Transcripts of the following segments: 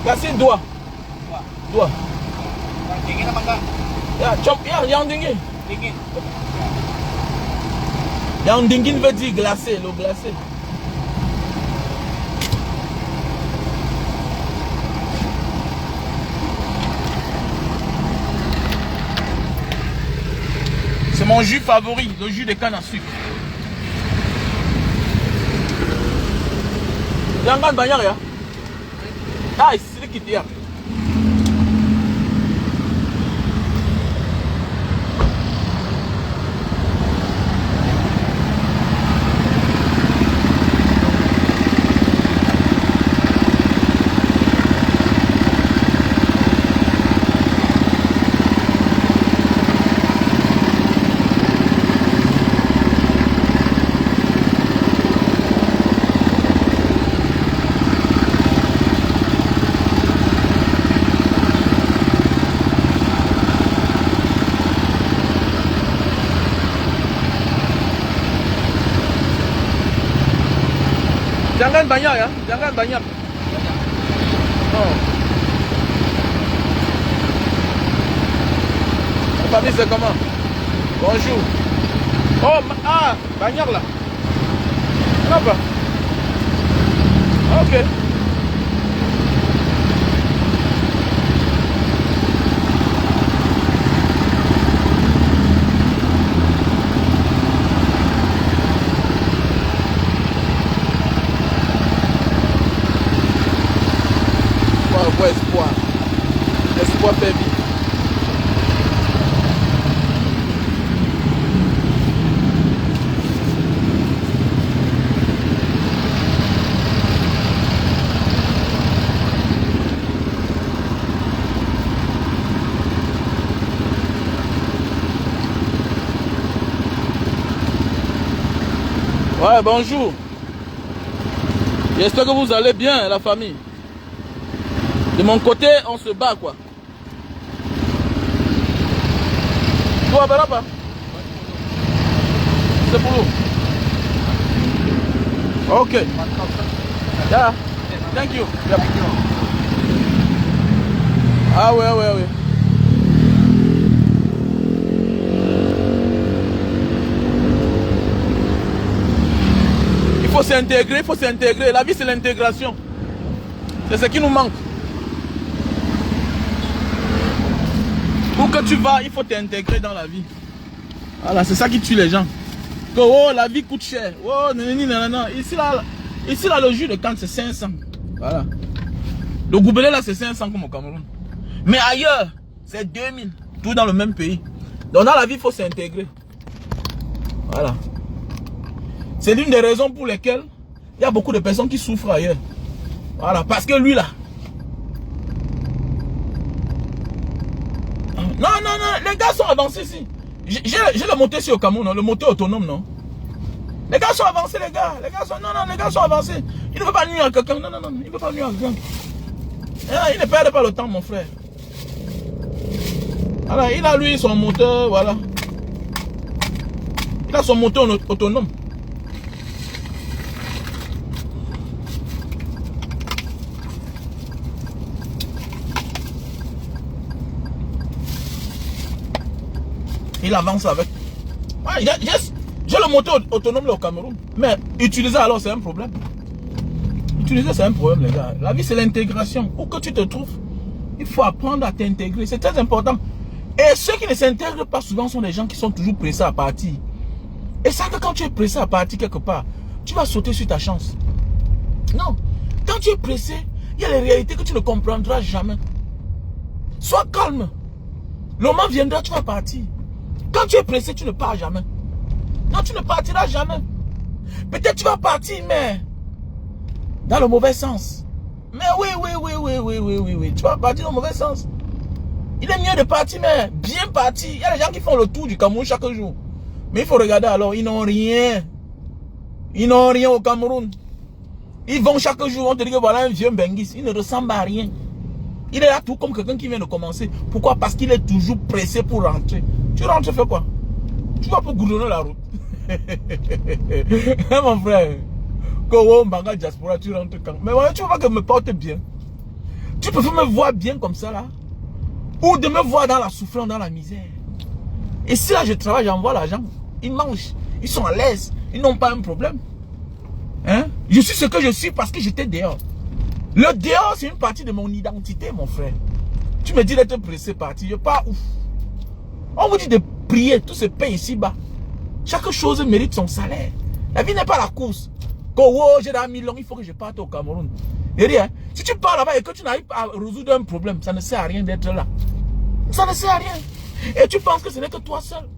Kasi dua. Dua. Dingin apa enggak? Ya, chop ya, yang dingin. Dingin. Yang dingin veut dire glacé, l'eau glacée. C'est mon jus favori, le jus de canne à sucre. Jangan banyak ya. Ah, sedikit ya. Jangan banyak ya, jangan banyak. Oh. La famille c'est comment? Bonjour. Oh, banyak lah. Kenapa? Ok. Espoir. Espoir fait vie. Ouais, bonjour. J'espère que vous allez bien, la famille. De mon côté, on se bat quoi. Toi, Baraba? C'est pour nous. Ok. Yeah. Thank you. Yeah. Ah ouais. Il faut s'intégrer. La vie, c'est l'intégration. C'est ce qui nous manque. Où que tu vas, il faut t'intégrer dans la vie. Voilà, c'est ça qui tue les gens. Que, oh, la vie coûte cher. Oh, non. Ici, là, le jus de canne, c'est 500. Voilà. Le goubelé, là, c'est 500 comme au Cameroun. Mais ailleurs, c'est 2000. Tout dans le même pays. Donc, dans la vie, il faut s'intégrer. Voilà. C'est l'une des raisons pour lesquelles il y a beaucoup de personnes qui souffrent ailleurs. Voilà. Parce que lui, là, non, les gars sont avancés ici. J'ai le moteur ici au Cameroun, non? Le moteur autonome, non? Les gars sont avancés, les gars. Les gars sont avancés. Il ne veut pas nuire à quelqu'un. Non, il ne veut pas nuire à quelqu'un. Il ne perd pas le temps, mon frère. Voilà, il a lui son moteur, voilà. Il a son moteur autonome. Il avance avec. Ouais, j'ai le moteur autonome là, au Cameroun. Mais utiliser alors, c'est un problème. Utiliser, c'est un problème, les gars. La vie, c'est l'intégration. Où que tu te trouves, il faut apprendre à t'intégrer. C'est très important. Et ceux qui ne s'intègrent pas souvent sont des gens qui sont toujours pressés à partir. Et ça, que quand tu es pressé à partir quelque part, tu vas sauter sur ta chance. Non. Quand tu es pressé, il y a les réalités que tu ne comprendras jamais. Sois calme. Le moment viendra, tu vas partir. Quand tu es pressé, tu ne pars jamais. Non, tu ne partiras jamais. Peut-être tu vas partir, mais dans le mauvais sens. Mais oui. Tu vas partir dans le mauvais sens. Il est mieux de partir, mais bien partir. Il y a des gens qui font le tour du Cameroun chaque jour. Mais il faut regarder alors, ils n'ont rien. Ils n'ont rien au Cameroun. Ils vont chaque jour, on te dit que voilà un vieux Benguis. Il ne ressemble à rien. Il est là tout comme quelqu'un qui vient de commencer. Pourquoi? Parce qu'il est toujours pressé pour rentrer. Tu rentres, tu fais quoi? Tu vas pour goudronner la route. Mon frère. Diaspora, tu rentres quand? Mais voilà, tu vois que me porte bien. Tu peux me voir bien comme ça là, ou de me voir dans la souffrance, dans la misère. Et si là je travaille, j'envoie l'argent, ils mangent, ils sont à l'aise, ils n'ont pas un problème. Hein? Je suis ce que je suis parce que j'étais dehors. Le dehors, c'est une partie de mon identité, mon frère. Tu me dis d'être pressé parti, je pars ouf. On vous dit de prier, tout se paye ici-bas. Chaque chose mérite son salaire. La vie n'est pas la course. Oh, j'ai dans 1000 ans, il faut que je parte au Cameroun. Et rien. Si tu pars là-bas et que tu n'arrives pas à résoudre un problème, ça ne sert à rien d'être là. Ça ne sert à rien. Et tu penses que ce n'est que toi seul.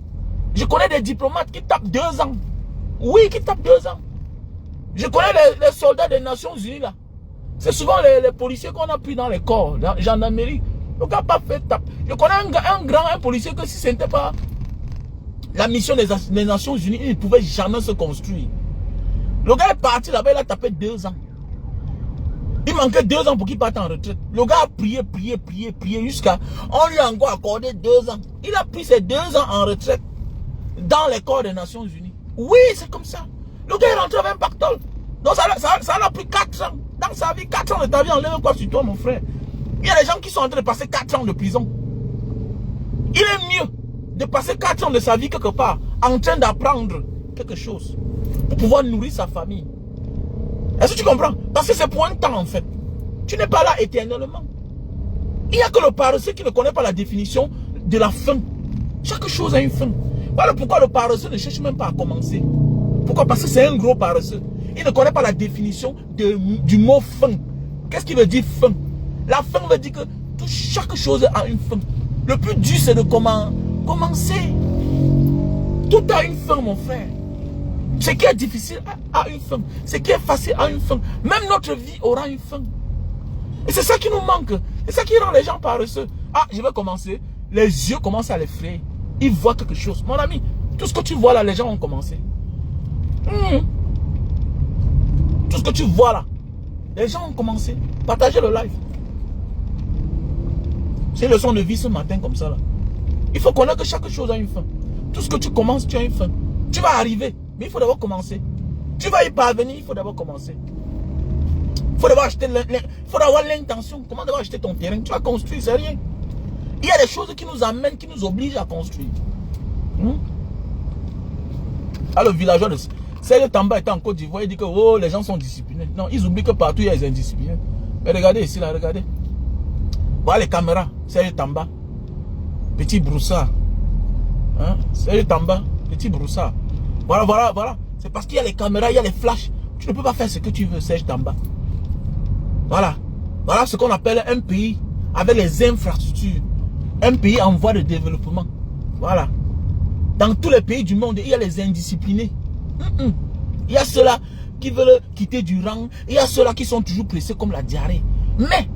Je connais des diplomates qui tapent 2 ans. Oui, qui tapent 2 ans. Je connais les soldats des Nations Unies là. C'est souvent les policiers qu'on a pris dans les corps, dans la gendarmerie. Le gars n'a pas fait tape. Je connais un policier que si ce n'était pas la mission des Nations Unies, il ne pouvait jamais se construire. Le gars est parti là-bas, il a tapé 2 ans. Il manquait 2 ans pour qu'il parte en retraite. Le gars a prié jusqu'à... On lui a encore accordé 2 ans. Il a pris ces 2 ans en retraite dans les corps des Nations Unies. Oui, c'est comme ça. Le gars est rentré avec un pactole. Donc ça a pris 4 ans. Dans sa vie, 4 ans de ta vie enlève quoi sur toi, mon frère? Il y a des gens qui sont en train de passer 4 ans de prison. Il est mieux de passer 4 ans de sa vie quelque part en train d'apprendre quelque chose pour pouvoir nourrir sa famille. Est-ce que tu comprends? Parce que c'est pour un temps en fait. Tu n'es pas là éternellement. Il n'y a que le paresseux qui ne connaît pas la définition de la fin. Chaque chose a une fin. Voilà pourquoi le paresseux ne cherche même pas à commencer. Pourquoi? Parce que c'est un gros paresseux. Il ne connaît pas la définition du mot fin. Qu'est-ce qui veut dire fin? La fin veut dire que chaque chose a une fin. Le plus dur c'est de commencer. Tout a une fin, mon frère. Ce qui est difficile a une fin. Ce qui est facile a une fin. Même notre vie aura une fin. Et c'est ça qui nous manque. C'est ça qui rend les gens paresseux. Ah, je vais commencer. Les yeux commencent à les frayer. Ils voient quelque chose. Mon ami, tout ce que tu vois là, les gens ont commencé. Tout ce que tu vois là, les gens ont commencé. Partagez le live. C'est une leçon de vie ce matin comme ça là. Il faut connaître que chaque chose a une fin. Tout ce que tu commences, tu as une fin. Tu vas arriver, mais il faut d'abord commencer. Tu vas y parvenir, il faut d'abord commencer. Il faut d'abord acheter, il faut avoir l'intention. Comment d'abord acheter ton terrain? Tu vas construire, c'est rien. Il y a des choses qui nous amènent, qui nous obligent à construire. Ah, le villageois de Serge Tamba était en Côte d'Ivoire, il dit que oh, les gens sont disciplinés. Non, ils oublient que partout il y a des indisciplinés. Mais regardez ici, là, regardez. Voilà les caméras, Serge Tamba. Petit broussard. Hein? Serge Tamba, petit broussard. Voilà. C'est parce qu'il y a les caméras, il y a les flashs. Tu ne peux pas faire ce que tu veux, Serge Tamba. Voilà. Voilà ce qu'on appelle un pays avec les infrastructures. Un pays en voie de développement. Voilà. Dans tous les pays du monde, il y a les indisciplinés. Il y a ceux-là qui veulent quitter du rang. Il y a ceux-là qui sont toujours pressés comme la diarrhée. Mais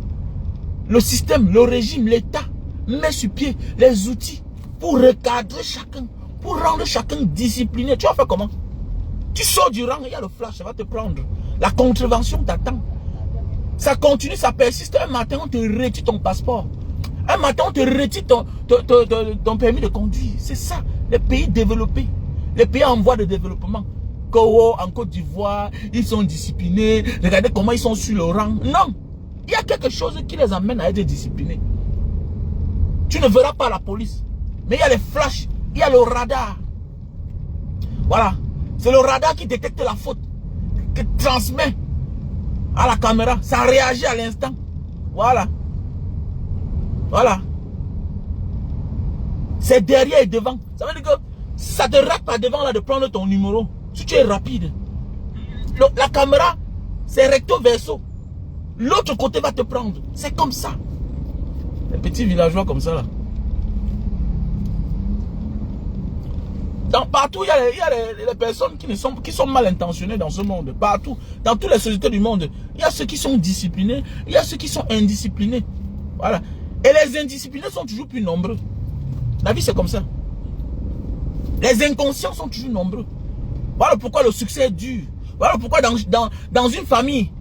le système, le régime, l'État met sur pied les outils pour recadrer chacun, pour rendre chacun discipliné. Tu vas faire comment? Tu sors du rang, il y a le flash, ça va te prendre. La contravention t'attend. Ça continue, ça persiste. Un matin, on te retire ton passeport. Un matin, on te retire ton permis de conduire. C'est ça, les pays développés. Les pays en voie de développement. En Côte d'Ivoire, ils sont disciplinés. Regardez comment ils sont sur le rang. Non. Il y a quelque chose qui les amène à être disciplinés. Tu ne verras pas la police. Mais il y a les flashs. Il y a le radar. Voilà. C'est le radar qui détecte la faute. Qui transmet à la caméra. Ça réagit à l'instant. Voilà. Voilà. C'est derrière et devant. Ça veut dire que ça te rate pas devant là de prendre ton numéro. Si tu es rapide. La caméra, c'est recto verso. L'autre côté va te prendre. C'est comme ça. Les petits villageois comme ça là. Partout, il y a les personnes qui sont mal intentionnées dans ce monde. Partout. Dans toutes les sociétés du monde. Il y a ceux qui sont disciplinés. Il y a ceux qui sont indisciplinés. Voilà. Et les indisciplinés sont toujours plus nombreux. La vie c'est comme ça. Les inconscients sont toujours nombreux. Voilà pourquoi le succès est dur. Voilà pourquoi dans une famille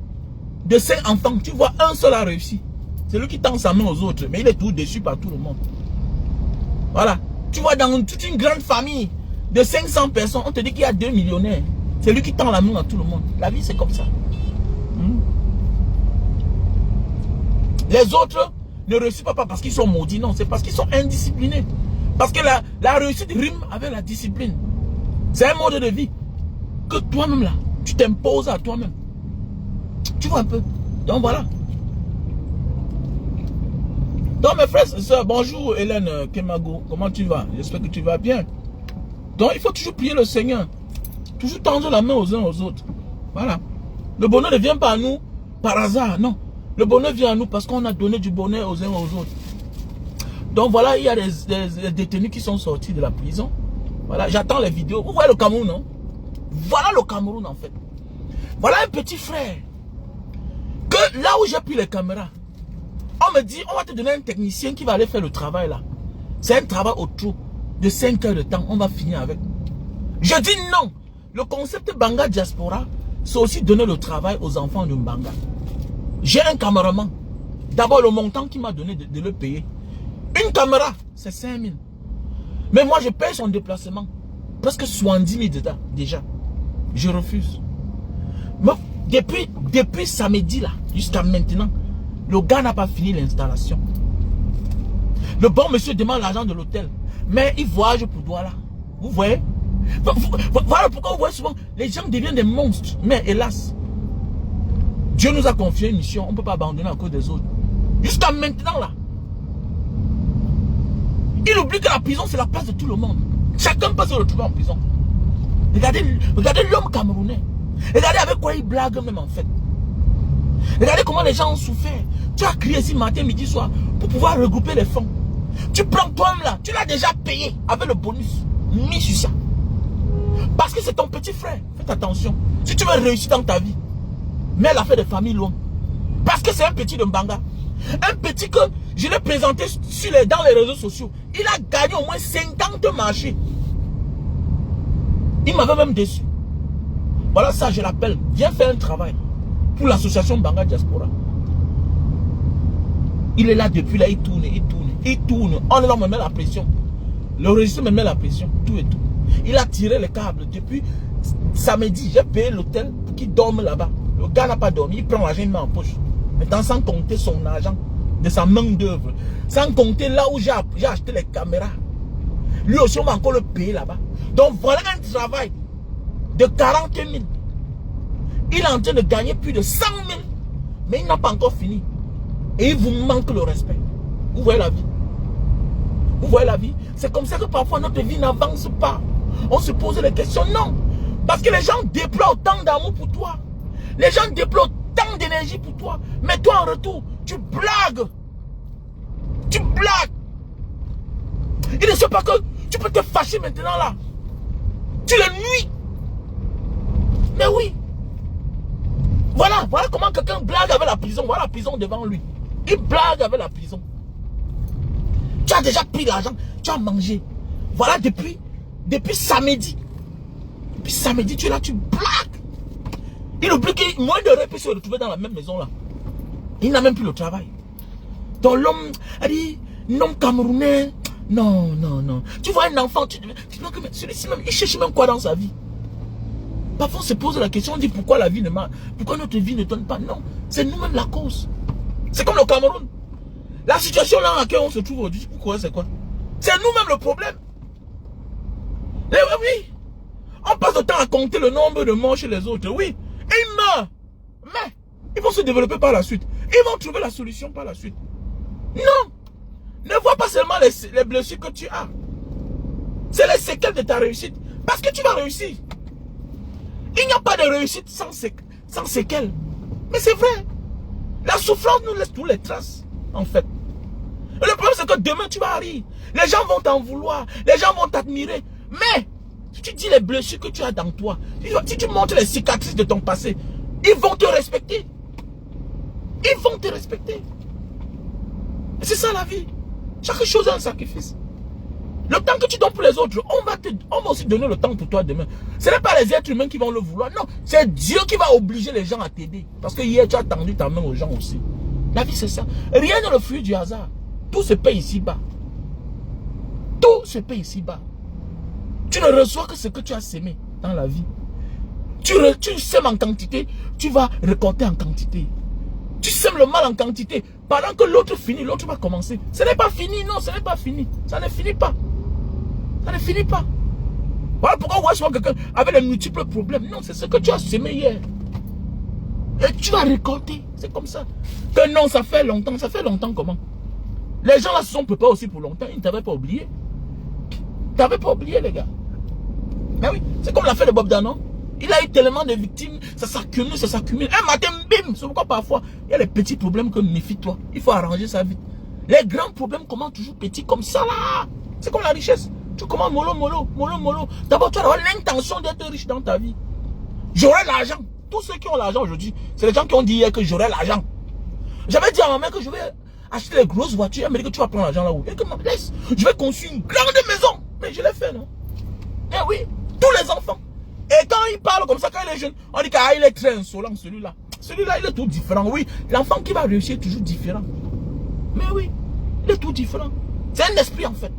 de 5 enfants, tu vois un seul a réussi. C'est lui qui tend sa main aux autres. Mais il est tout déçu par tout le monde. Voilà. Tu vois dans toute une grande famille de 500 personnes, on te dit qu'il y a 2 millionnaires. C'est lui qui tend la main à tout le monde. La vie c'est comme ça. Les autres ne réussissent pas parce qu'ils sont maudits, non, c'est parce qu'ils sont indisciplinés. Parce que la réussite rime avec la discipline. C'est un mode de vie que toi-même là, tu t'imposes à toi-même. Tu vois un peu. Donc voilà. Donc mes frères et sœurs, bonjour Hélène Kemago, comment tu vas? J'espère que tu vas bien. Donc il faut toujours prier le Seigneur. Toujours tendre la main aux uns aux autres. Voilà. Le bonheur ne vient pas à nous par hasard, non. Le bonheur vient à nous parce qu'on a donné du bonheur aux uns aux autres. Donc voilà, il y a des détenus qui sont sortis de la prison. Voilà, j'attends les vidéos. Vous voyez le Cameroun, non? Voilà le Cameroun en fait. Voilà un petit frère. Que là où j'ai pris les caméras, on me dit, on va te donner un technicien qui va aller faire le travail là. C'est un travail autour de 5 heures de temps. On va finir avec. Je dis non. Le concept Banga Diaspora, c'est aussi donner le travail aux enfants de Mbanga. J'ai un caméraman. D'abord, le montant qu'il m'a donné de le payer. Une caméra, c'est 5 000. Mais moi, je paye son déplacement. Presque 70 000 déjà. Je refuse. Mais depuis samedi là, jusqu'à maintenant, le gars n'a pas fini l'installation. Le bon monsieur demande l'argent de l'hôtel. Mais il voyage pour Douala. Vous voyez? Voilà pourquoi vous voyez souvent, les gens deviennent des monstres. Mais hélas, Dieu nous a confié une mission. On ne peut pas abandonner à cause des autres. Jusqu'à maintenant là. Il oublie que la prison c'est la place de tout le monde. Chacun peut se retrouver en prison. Regardez l'homme camerounais. Regardez avec quoi il blague même en fait. Regardez comment les gens ont souffert. Tu as crié ici matin, midi, soir pour pouvoir regrouper les fonds. Tu prends toi-même là, tu l'as déjà payé avec le bonus mis sur ça. Parce que c'est ton petit frère. Faites attention. Si tu veux réussir dans ta vie, mets l'affaire de famille loin. Parce que c'est un petit de Mbanga. Un petit que je l'ai présenté dans les réseaux sociaux. Il a gagné au moins 50 marchés. Il m'avait même déçu. Voilà ça, je l'appelle. Viens faire un travail pour l'association Banga Diaspora. Il est là depuis là, il tourne, il tourne, il tourne. On est là, on me met la pression. Le régisseur me met la pression, tout et tout. Il a tiré les câbles depuis samedi. J'ai payé l'hôtel pour qu'il dorme là-bas. Le gars n'a pas dormi, il prend l'argent, il met en poche. Maintenant, sans compter son argent, de sa main d'œuvre. Sans compter là où j'ai acheté les caméras. Lui aussi, on va encore le payer là-bas. Donc voilà un travail de 40 000. Il est en train de gagner plus de 100 000. Mais il n'a pas encore fini. Et il vous manque le respect. Vous voyez la vie? Vous voyez la vie? C'est comme ça que parfois notre vie n'avance pas. On se pose les questions. Non. Parce que les gens déploient autant d'amour pour toi. Les gens déploient autant d'énergie pour toi. Mais toi en retour, tu blagues. Tu blagues. Il ne sait pas que tu peux te fâcher maintenant là. Tu le nuis. Mais oui. Voilà comment quelqu'un blague avec la prison. Voilà la prison devant lui. Il blague avec la prison. Tu as déjà pris l'argent, tu as mangé. Voilà depuis samedi. Depuis samedi, tu es là, tu blagues. Il oublie que moins de rêve peut se retrouver dans la même maison là. Il n'a même plus le travail. Donc l'homme a dit, non camerounais, non. Tu vois un enfant, tu vois que celui-ci même, il cherche même quoi dans sa vie. Parfois on se pose la question, on dit pourquoi la vie ne marche, pourquoi notre vie ne donne pas. Non, c'est nous-mêmes la cause. C'est comme le Cameroun. La situation là dans laquelle on se trouve aujourd'hui, pourquoi c'est quoi? C'est nous-mêmes le problème. Et oui, on passe le temps à compter le nombre de morts chez les autres. Oui, et ils meurent. Mais ils vont se développer par la suite. Ils vont trouver la solution par la suite. Non. Ne vois pas seulement les blessures que tu as. C'est les séquelles de ta réussite. Parce que tu vas réussir. Il n'y a pas de réussite sans séquelles. Mais c'est vrai. La souffrance nous laisse toutes les traces, en fait. Et le problème, c'est que demain, tu vas rire. Les gens vont t'en vouloir. Les gens vont t'admirer. Mais, si tu dis les blessures que tu as dans toi, si tu montres les cicatrices de ton passé, ils vont te respecter. Ils vont te respecter. Et c'est ça la vie. Chaque chose a un sacrifice. Le temps que tu donnes pour les autres, on va aussi donner le temps pour toi demain. Ce n'est pas les êtres humains qui vont le vouloir. Non, c'est Dieu qui va obliger les gens à t'aider. Parce que hier, tu as tendu ta main aux gens aussi. La vie, c'est ça. Rien n'est le fruit du hasard. Tout se paye ici-bas. Tout se paye ici-bas. Tu ne reçois que ce que tu as sémé dans la vie. Tu sèmes en quantité, tu vas récolter en quantité. Tu sèment le mal en quantité. Pendant que l'autre finit, l'autre va commencer. Ce n'est pas fini, non, ce n'est pas fini. Ça ne finit pas. Ça ne finit pas. Voilà pourquoi on voit souvent quelqu'un avec de multiples problèmes. Non, c'est ce que tu as semé hier. Et tu vas récolter. C'est comme ça. Que non, ça fait longtemps. Ça fait longtemps comment? Les gens là se sont préparés aussi pour longtemps. Ils ne t'avaient pas oublié. Tu n'avais pas oublié, les gars. Mais oui, c'est comme l'affaire de Bob Danon. Il a eu tellement de victimes, ça s'accumule, ça s'accumule. Un matin, bim, c'est pourquoi parfois, il y a les petits problèmes que méfie-toi. Il faut arranger ça vite. Les grands problèmes commencent toujours petits comme ça là. C'est comme la richesse. Tu commences mollo, mollo, mollo, mollo. D'abord, tu as l'intention d'être riche dans ta vie. J'aurai l'argent. Tous ceux qui ont l'argent aujourd'hui, c'est les gens qui ont dit hier que j'aurai l'argent. J'avais dit à ma mère que je vais acheter les grosses voitures. Elle m'a dit que tu vas prendre l'argent là-haut. Et que laisse, je vais construire une grande maison. Mais je l'ai fait, non? Eh oui, tous les enfants. Et quand il parle comme ça, quand il est jeune, on dit qu'il est très insolent, celui-là. Celui-là, il est tout différent. Oui, l'enfant qui va réussir est toujours différent. Mais oui, il est tout différent. C'est un esprit en fait.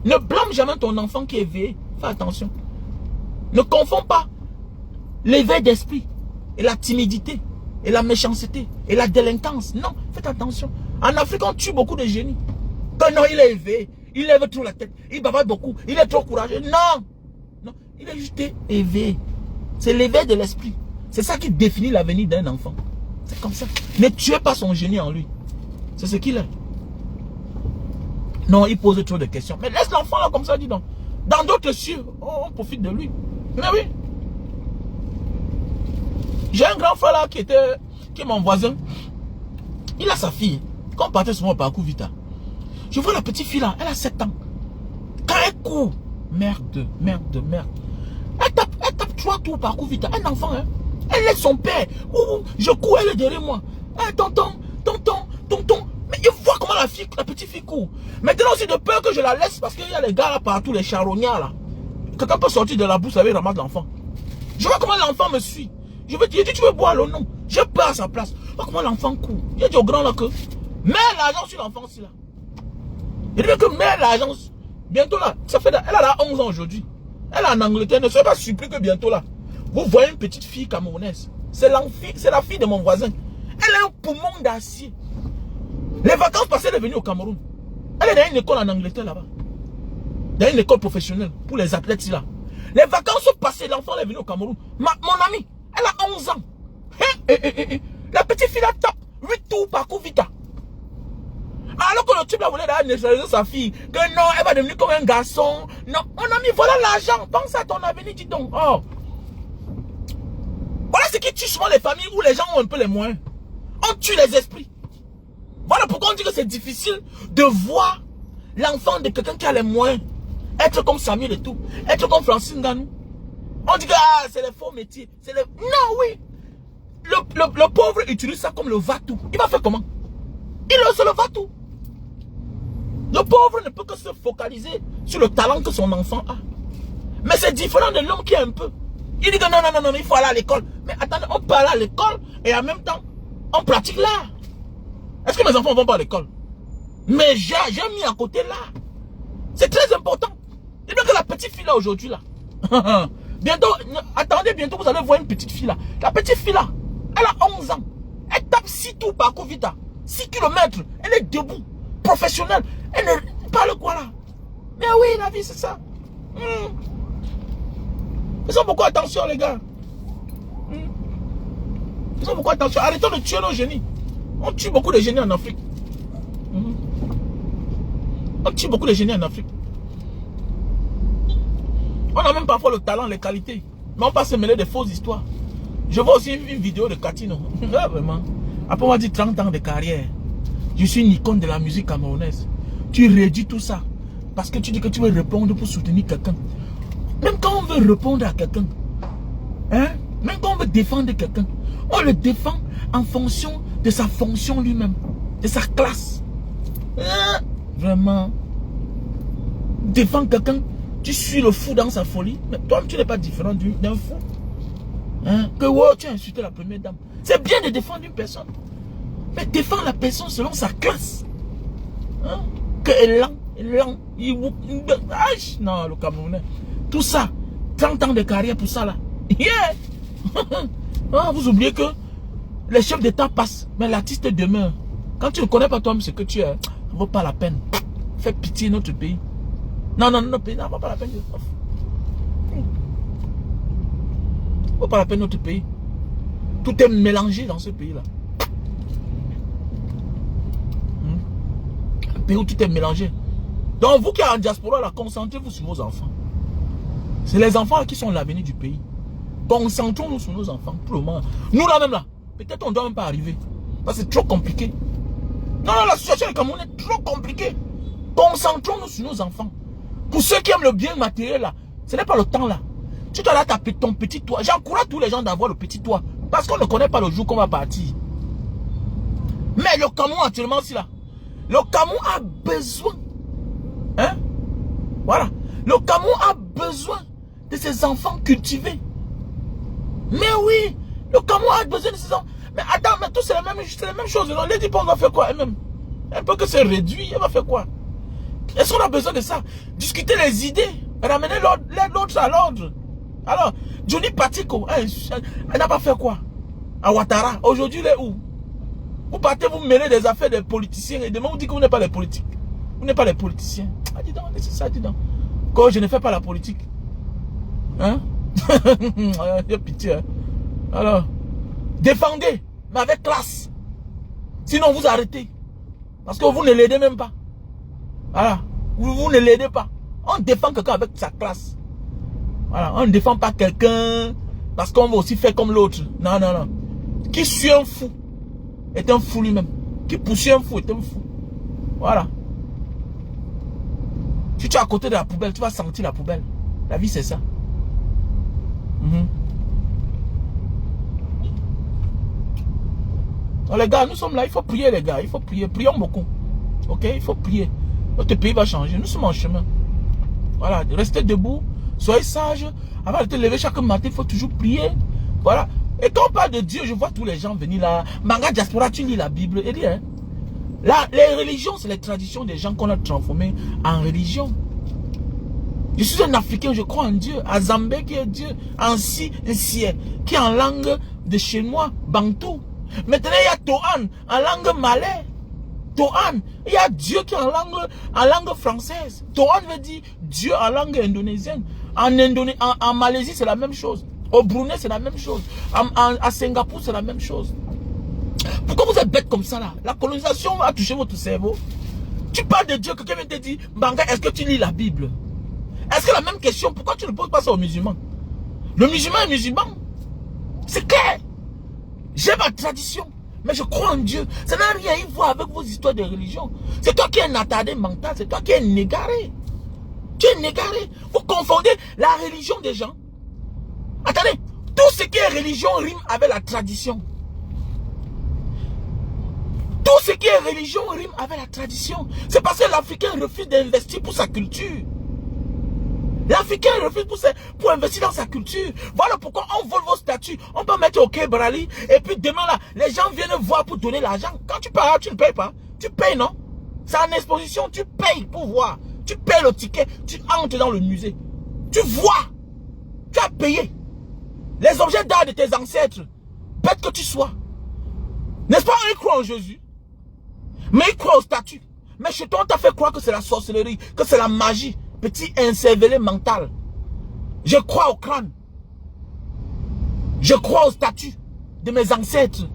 Ne blâme jamais ton enfant qui est éveillé. Fais attention. Ne confonds pas l'éveil d'esprit et la timidité et la méchanceté et la délinquance. Non, faites attention. En Afrique, on tue beaucoup de génies. Quand non, il est éveillé, il lève trop la tête, il bavarde beaucoup, il est trop courageux. Non! Non, il est juste éveillé. C'est l'éveil de l'esprit. C'est ça qui définit l'avenir d'un enfant. C'est comme ça. Ne tuez pas son génie en lui. C'est ce qu'il est. Non, il pose trop de questions. Mais laisse l'enfant là comme ça, dis donc. Dans d'autres cieux, on profite de lui. Mais oui. J'ai un grand frère là qui est mon voisin. Il a sa fille. Quand on partait sur mon parcours Vita, je vois la petite fille là, elle a 7 ans. Quand elle court, merde. Elle tape 3 tours parcours Vita. Un enfant, hein. Elle laisse son père. Je cours, elle est derrière moi. Tonton. Mais il voit comment la petite fille court. Maintenant aussi de peur que je la laisse parce qu'il y a les gars là partout, les charognards là. Quelqu'un peut sortir de la bourse avec ramasse l'enfant. Je vois comment l'enfant me suit. Je vais dire, tu veux boire l'eau? Non. Je pars à sa place. Vois comment l'enfant court. Il a dit au grand là que mets l'argent sur l'enfant aussi là. Il dit que mets l'argent. Bientôt là, elle a 11 ans aujourd'hui. Elle est en Angleterre. Ne soyez pas surpris que bientôt là, vous voyez une petite fille camerounaise. C'est la fille de mon voisin. Elle a un poumon d'acier. Les vacances passées, elle est venue au Cameroun. Elle est dans une école en Angleterre là-bas. Dans une école professionnelle pour les athlètes là. Les vacances passées, l'enfant est venu au Cameroun. Mon ami, elle a 11 ans. La petite fille la tape 8 tours parcours Vita. Alors que le type là voulait neutraliser sa fille. Que non, elle va devenir comme un garçon. Non, mon ami, voilà l'argent. Pense à ton avenir, dis donc. Oh. Voilà ce qui tue souvent les familles où les gens ont un peu les moyens. On tue les esprits. Voilà pourquoi on dit que c'est difficile de voir l'enfant de quelqu'un qui a les moyens. Être comme Samuel et tout. Être comme Francine Ganou. On dit que c'est les faux métiers. Non, oui. Le pauvre utilise ça comme le va-tout. Il va faire comment? C'est le va-tout. Le pauvre ne peut que se focaliser sur le talent que son enfant a. Mais c'est différent de l'homme qui a un peu. Il dit que non, il faut aller à l'école. Mais attendez, on peut aller à l'école et en même temps, on pratique l'art. Est-ce que mes enfants vont pas à l'école? Mais j'ai mis à côté l'art. C'est très important. Il dit que la petite fille là aujourd'hui là. Bientôt, attendez, bientôt vous allez voir une petite fille là. La petite fille là, elle a 11 ans. Elle tape 6 tours par Vita. 6 km. Elle est debout. Professionnelle. Elle ne parle quoi là? Mais oui, la vie c'est ça. Faisons beaucoup attention les gars. Faisons beaucoup attention. Arrêtons de tuer nos génies. On tue beaucoup de génies en Afrique. On tue beaucoup de génies en Afrique. On a même parfois le talent, les qualités. Mais on passe se mêler des fausses histoires. Je vois aussi une vidéo de Katino. Vraiment. Après on m'a dit 30 ans de carrière. Je suis une icône de la musique camerounaise. Tu réduis tout ça. Parce que tu dis que tu veux répondre pour soutenir quelqu'un. Même quand on veut répondre à quelqu'un. Même quand on veut défendre quelqu'un. On le défend en fonction de sa fonction lui-même. De sa classe. Vraiment. Défendre quelqu'un. Tu suis le fou dans sa folie. Mais toi, tu n'es pas différent d'un fou. Que wow, tu as insulté la première dame. C'est bien de défendre une personne. Mais défendre la personne selon sa classe. Que élan. Non, le Camerounais. Tout ça. 30 ans de carrière pour ça là. Yeah. Vous oubliez que Les chefs d'État passent, mais l'artiste demeure. Quand tu ne connais pas toi-même ce que tu es, ça ne vaut pas la peine. Fais pitié notre pays. Non, notre pays, ça ne vaut pas la peine. Ça ne vaut pas la peine notre pays. Tout est mélangé dans ce pays-là. Un pays où tout est mélangé. Donc vous qui êtes en diaspora, là, concentrez-vous sur vos enfants. C'est les enfants qui sont l'avenir du pays. Concentrons-nous sur nos enfants pour le moment. Nous là même là, peut-être on ne doit même pas arriver. Parce que c'est trop compliqué. Non, la situation du Cameroun est trop compliquée. Concentrons-nous sur nos enfants. Pour ceux qui aiment le bien matériel là, ce n'est pas le temps là. Tu dois là taper ton petit toit. J'encourage tous les gens d'avoir le petit toit. Parce qu'on ne connaît pas le jour qu'on va partir. Mais le Cameroun actuellement aussi là, le Cameroun a besoin. Hein? Voilà. Le Cameroun a besoin de ses enfants cultivés. Mais oui, le Cameroun a besoin de ses enfants. Mais attends, mais tout c'est la même chose. Non? Les dipons va faire quoi elle-même? Un peu que c'est réduit, elle va faire quoi? Est-ce qu'on a besoin de ça? Discuter les idées, ramener l'autre à l'ordre. Alors, Johnny Patiko, elle n'a pas fait quoi? À Ouattara, aujourd'hui il est où? Vous partez vous mêler des affaires des politiciens et demain vous dites que vous n'êtes pas les politiques. Vous n'êtes pas les politiciens. Ah dis donc, c'est ça, dis donc. Quand je ne fais pas la politique. Hein? J'ai pitié. Hein? Alors, défendez, mais avec classe. Sinon vous arrêtez. Parce que vous ne l'aidez même pas. Voilà. Vous ne l'aidez pas. On défend quelqu'un avec sa classe. Voilà. On ne défend pas quelqu'un parce qu'on va aussi faire comme l'autre. Non, non, non. Qui suit un fou est un fou lui-même. Qui poursuit un fou est un fou. Voilà. Si tu es à côté de la poubelle, tu vas sentir la poubelle. La vie, c'est ça. Donc, les gars, nous sommes là. Il faut prier, les gars. Il faut prier. Prions beaucoup. Ok? Il faut prier. Notre pays va changer. Nous sommes en chemin. Voilà. Restez debout. Soyez sages. Avant de te lever chaque matin, il faut toujours prier. Voilà. Et quand on parle de Dieu, je vois tous les gens venir là. Manga Diaspora, tu lis la Bible. Et dis, hein? Là, les religions, c'est les traditions des gens qu'on a transformées en religion. Je suis un Africain, je crois en Dieu. Azambé qui est Dieu. Ansi, Nsié, qui est en langue de chez moi, Bantou. Maintenant, il y a Tohan, en langue malais. Tohan, il y a Dieu qui est en langue française. Tohan veut dire Dieu en langue indonésienne. En Malaisie, c'est la même chose. Au Brunei, c'est la même chose. À Singapour, c'est la même chose. Pourquoi vous êtes bête comme ça là? La colonisation va toucher votre cerveau. Tu parles de Dieu, quelqu'un vient te dire, Banga, est-ce que tu lis la Bible? Est-ce que la même question, pourquoi tu ne poses pas ça aux musulmans? Le musulman est musulman. C'est clair. J'ai ma tradition, mais je crois en Dieu. Ça n'a rien à voir avec vos histoires de religion. C'est toi qui es un attardé mental, c'est toi qui es un égaré. Tu es un égaré. Vous confondez la religion des gens. Attendez, tout ce qui est religion rime avec la tradition. Tout ce qui est religion rime avec la tradition. C'est parce que l'Africain refuse d'investir pour sa culture. L'Africain refuse pour investir dans sa culture. Voilà pourquoi on vole vos statuts. On peut mettre au Quai Branly. Et puis demain là, les gens viennent voir pour donner l'argent. Quand tu payes, tu ne payes pas. Tu payes, non? C'est en exposition, tu payes pour voir. Tu payes le ticket, tu entres dans le musée. Tu vois. Tu as payé. Les objets d'art de tes ancêtres. Bête que tu sois. N'est-ce pas? Ils croient en Jésus. Mais ils croient aux statues. Mais chez toi, on t'a fait croire que c'est la sorcellerie, que c'est la magie. Petit incervelé mental. Je crois au crâne. Je crois aux statues de mes ancêtres.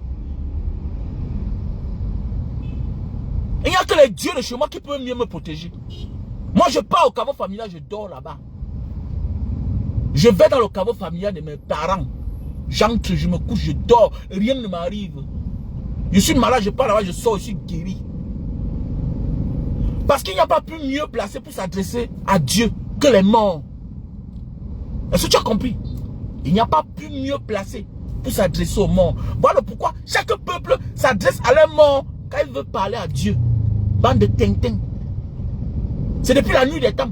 Il n'y a que les dieux de chez moi qui peuvent mieux me protéger. Moi, je pars au caveau familial, je dors là-bas. Je vais dans le caveau familial de mes parents. J'entre, je me couche, je dors. Rien ne m'arrive. Je suis malade, je pars là-bas, je sors, je suis guéri. Parce qu'il n'y a pas plus mieux placé pour s'adresser à Dieu que les morts. Est-ce que tu as compris? Il n'y a pas plus mieux placé pour s'adresser aux morts. Voilà pourquoi chaque peuple s'adresse à leurs morts quand il veut parler à Dieu. Bande de tintin. C'est depuis la nuit des temps.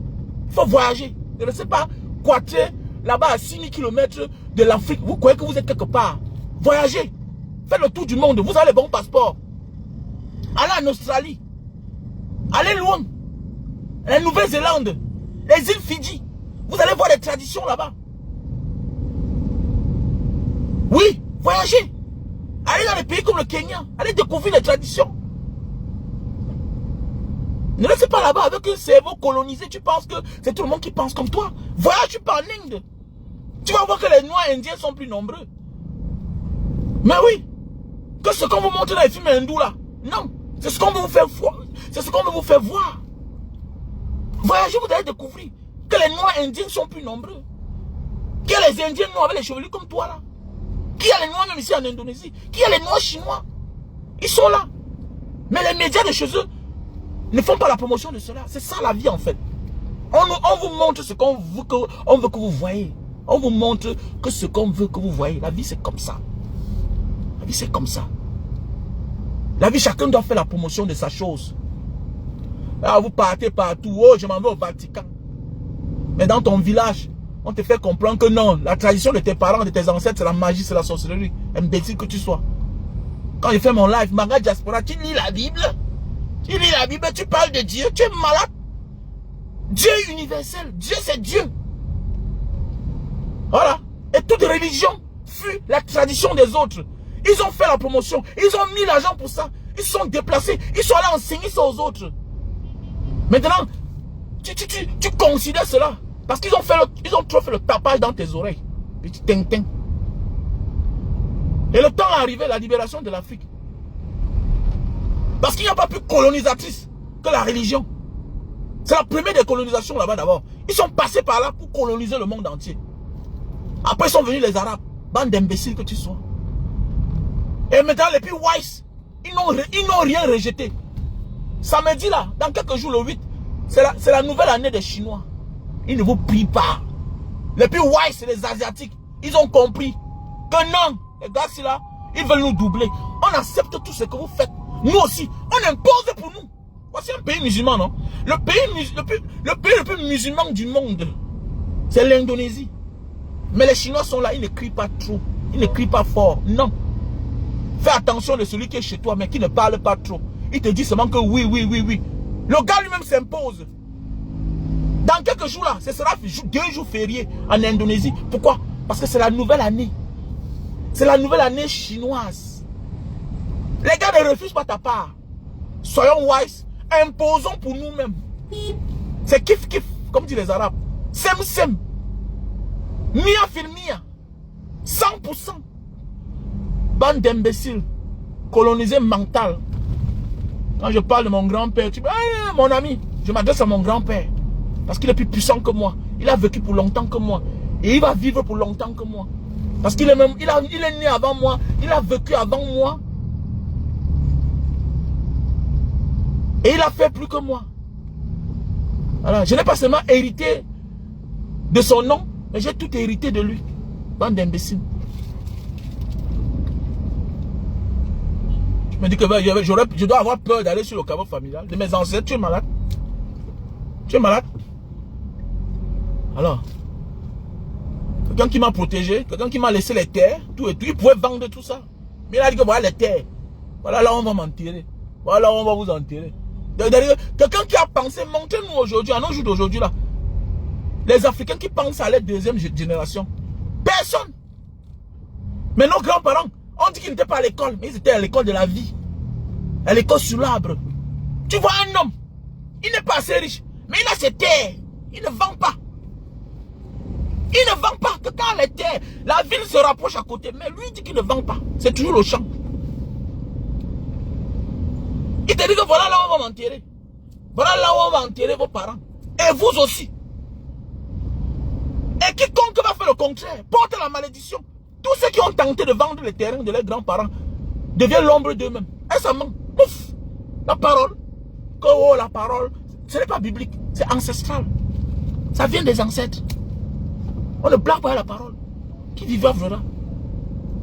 Il faut voyager. Je ne sais pas, quater là-bas à 6000 km de l'Afrique. Vous croyez que vous êtes quelque part. Voyagez. Faites le tour du monde. Vous avez le bon passeport. Allez en Australie. Allez loin. La Nouvelle-Zélande. Les îles Fidji. Vous allez voir les traditions là-bas. Oui, voyagez. Allez dans les pays comme le Kenya. Allez découvrir les traditions. Ne restez pas là-bas avec un cerveau colonisé. Tu penses que c'est tout le monde qui pense comme toi. Voyage, tu pars en Inde. Tu vas voir que les Noirs indiens sont plus nombreux. Mais oui. Que ce qu'on vous montre dans les films hindous là. Non. C'est ce qu'on veut vous faire voir. C'est ce qu'on veut vous faire voir. Voyagez, vous allez découvrir que les Noirs indiens sont plus nombreux. Qu'il y a les Indiens noirs avec les chevelus comme toi là. Qu'il y a les Noirs même ici en Indonésie. Qu'il y a les Noirs chinois. Ils sont là. Mais les médias de chez eux ne font pas la promotion de cela. C'est ça la vie en fait. On vous montre ce qu'on veut que vous voyez. On vous montre que ce qu'on veut que vous voyez. La vie c'est comme ça. La vie c'est comme ça. La vie, chacun doit faire la promotion de sa chose. Là, vous partez partout. Oh, je m'en vais au Vatican. Mais dans ton village, on te fait comprendre que non, la tradition de tes parents, de tes ancêtres, c'est la magie, c'est la sorcellerie. Imbécile que tu sois. Quand je fais mon live, Manga Diaspora, tu lis la Bible. Tu lis la Bible, tu parles de Dieu. Tu es malade. Dieu est universel. Dieu, c'est Dieu. Voilà. Et toute religion fut la tradition des autres. Ils ont fait la promotion. Ils ont mis l'argent pour ça. Ils sont déplacés. Ils sont allés enseigner ça aux autres. Maintenant, tu considères cela. Parce qu'ils ont trop fait le tapage dans tes oreilles. Petit tintin. Et le temps est arrivé, la libération de l'Afrique. Parce qu'il n'y a pas plus colonisatrice que la religion. C'est la première des colonisations là-bas d'abord. Ils sont passés par là pour coloniser le monde entier. Après sont venus les Arabes. Bande d'imbéciles que tu sois. Et maintenant les plus wise, ils n'ont rien rejeté. Samedi là, dans quelques jours le 8, c'est la nouvelle année des Chinois. Ils ne vous prient pas. Les plus wise, c'est les Asiatiques. Ils ont compris que non, les gars, là, ils veulent nous doubler. On accepte tout ce que vous faites. Nous aussi, on impose pour nous. Voici un pays musulman, non? Le pays le plus musulman du monde, c'est l'Indonésie. Mais les Chinois sont là, ils ne crient pas trop. Ils ne crient pas fort. Non. Fais attention de celui qui est chez toi, mais qui ne parle pas trop. Il te dit seulement que oui, oui, oui, oui. Le gars lui-même s'impose. Dans quelques jours là, ce sera 2 jours fériés en Indonésie. Pourquoi? Parce que c'est la nouvelle année. C'est la nouvelle année chinoise. Les gars ne refusent pas ta part. Soyons wise. Imposons pour nous-mêmes. C'est kiff kiff, comme disent les Arabes. Sem sem. Mia fil mia. 100%. Bande d'imbéciles. Colonisé mental. Quand je parle de mon grand-père, tu dis, ah, mon ami, je m'adresse à mon grand-père. Parce qu'il est plus puissant que moi. Il a vécu pour longtemps que moi. Et il va vivre pour longtemps que moi. Parce qu'il est même, il est né avant moi. Il a vécu avant moi. Et il a fait plus que moi. Voilà. Je n'ai pas seulement hérité de son nom, mais j'ai tout hérité de lui. Bande d'imbéciles. Je me dis que je dois avoir peur d'aller sur le caveau familial de mes ancêtres. Tu es malade? Tu es malade? Alors, quelqu'un qui m'a protégé, quelqu'un qui m'a laissé les terres, tout et tout, il pouvait vendre tout ça. Mais il a dit que voilà les terres. Voilà là on va m'enterrer. Voilà là on va vous enterrer. Quelqu'un qui a pensé, montrez-nous aujourd'hui, à nos jours d'aujourd'hui là, les Africains qui pensent à la 2e génération. Personne. Mais nos grands-parents, on dit qu'ils n'étaient pas à l'école, mais ils étaient à l'école de la vie. À l'école sur l'arbre. Tu vois un homme, il n'est pas assez riche, mais il a ses terres. Il ne vend pas. Il ne vend pas. Que quand les terres, la ville se rapproche à côté, mais lui il dit qu'il ne vend pas. C'est toujours le champ. Il te dit que voilà là où on va m'enterrer. Voilà là où on va enterrer vos parents. Et vous aussi. Et quiconque va faire le contraire, porte la malédiction. Tous ceux qui ont tenté de vendre les terrains de leurs grands-parents deviennent l'ombre d'eux-mêmes. Et ça ment. Ouf. La parole. Que oh, la parole. Ce n'est pas biblique. C'est ancestral. Ça vient des ancêtres. On ne blague pas la parole. Qui vivra là.